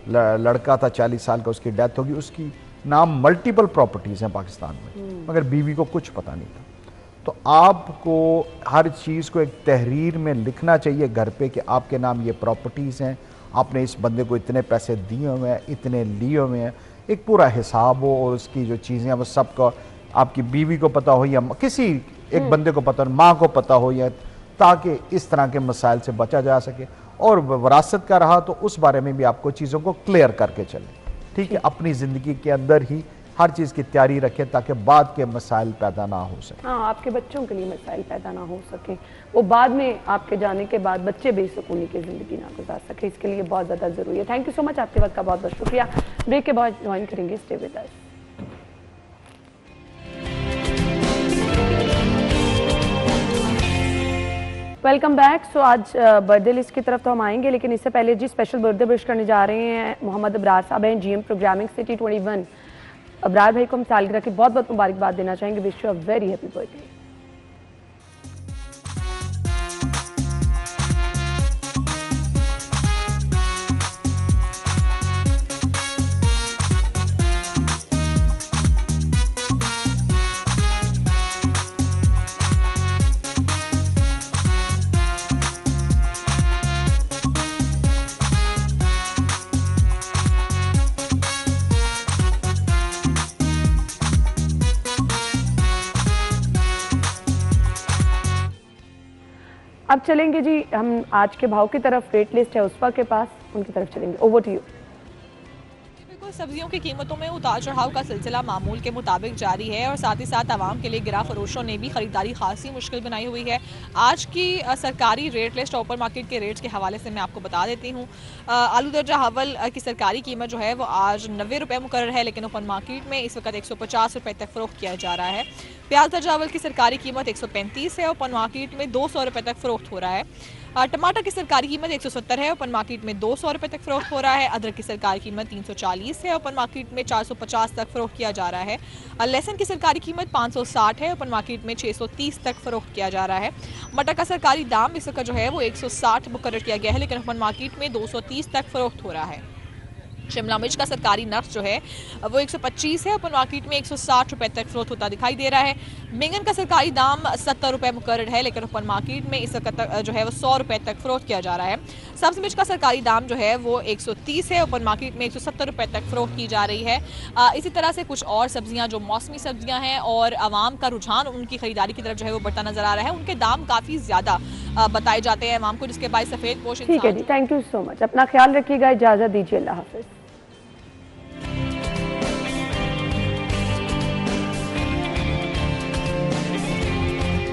लड़का था, 40 साल का, उसकी डेथ होगी, उसकी नाम मल्टीपल प्रॉपर्टीज हैं पाकिस्तान में, मगर बीवी को कुछ पता नहीं था। तो आपको हर चीज़ को एक तहरीर में लिखना चाहिए घर पे कि आपके नाम ये प्रॉपर्टीज़ हैं, आपने इस बंदे को इतने पैसे दिए हुए हैं, इतने लिए हुए हैं, एक पूरा हिसाब हो, और उसकी जो चीज़ें हैं वो सबको आपकी बीवी को पता हो या किसी एक बंदे को पता हो, माँ को पता हो, या ताकि इस तरह के मसाइल से बचा जा सके। और वरासत का रहा तो उस बारे में भी आपको चीज़ों को क्लियर करके चलें, ठीक है, अपनी ज़िंदगी के अंदर ही हर चीज़ की तैयारी रखें ताकि बाद के मसाइल पैदा ना हो सके। हाँ, आपके बच्चों के लिए मसाइल पैदा ना हो सके, वो बाद में आपके जाने के बाद बच्चे बेसुकूनी की ज़िंदगी ना गुजार सके, इसके लिए बहुत ज़्यादा ज़रूरी है। थैंक यू सो मच, आपके वक्त का बहुत बहुत शुक्रिया। ब्रेक के बाद ज्वाइन करेंगे, stay with us. Welcome back. So आज बर्थडे लिस्ट की तरफ तो हम आएंगे, लेकिन इससे पहले जी स्पेशल बर्थडे विश करने जा रहे हैं मोहम्मद अबरार साहब हैं, GM प्रोग्रामिंग सिटी 21। अबरार भाई को हम सालगिरह की बहुत बहुत मुबारकबाद देना चाहेंगे। Wish you a very happy birthday. अब चलेंगे जी हम आज के भाव की तरफ। रेट लिस्ट है उसफा के पास, उनकी तरफ चलेंगे। Over to you. सब्जियों की कीमतों में उतार चढ़ाव का सिलसिला मामूल के मुताबिक जारी है और साथ ही साथ आवाम के लिए गिरा फरोशों ने भी खरीदारी खासी मुश्किल बनाई हुई है। आज की सरकारी रेट लिस्ट ओपन मार्केट के रेट्स के हवाले से मैं आपको बता देती हूँ। आलू दर्जा हवल की सरकारी कीमत जो है वो आज 90 रुपये मुकर्रर है, लेकिन ओपन मार्केट में इस वक्त 150 रुपये तक फरोख्त किया जा रहा है। प्याज दर्जा हवल की सरकारी कीमत 135 है, ओपन मार्केट में 200 रुपये तक फरोख्त हो रहा है। टमाटर की सरकारी कीमत 170 है, ओपन मार्केट में 200 रुपये तक फरोख्त हो रहा है। अदरक की सरकारी कीमत 340 है, ओपन मार्केट में 450 तक फरोख्त किया जा रहा है। लहसुन की सरकारी कीमत 560 है, ओपन मार्केट में 630 तक फरोख्त किया जा रहा है। मटर का सरकारी दाम इस वक्त जो है वो 160 मुकर्रर किया गया है, लेकिन ओपन मार्केट में 230 तक फरोख्त हो रहा है। शिमला मिर्च का सरकारी नर्ख जो है वो 125 है, ओपन मार्केट में 160 रुपये तक फरोख्त होता दिखाई दे रहा है। बैंगन का सरकारी दाम 70 रुपये मुकर्रर है, लेकिन ओपन मार्केट में इस वक्त जो है वो 100 रुपये तक फरोख्त किया जा रहा है। सब्ज मिर्च का सरकारी दाम जो है वो 130 है, ओपन मार्केट में 170 रुपये तक फरोख्त की जा रही है। इसी तरह से कुछ और सब्जियां जो मौसमी सब्जियां हैं और आवाम का रुझान उनकी खरीदारी की तरफ जो है वो बढ़ता नजर आ रहा है, उनके दाम काफ़ी ज़्यादा बताए जाते हैं आवाम को, जिसके बाद सफ़ेद पोश। ठीक है जी, थैंक यू सो मच। अपना ख्याल रखिएगा, इजाज़त दीजिए, अल्लाह हाफ़िज़।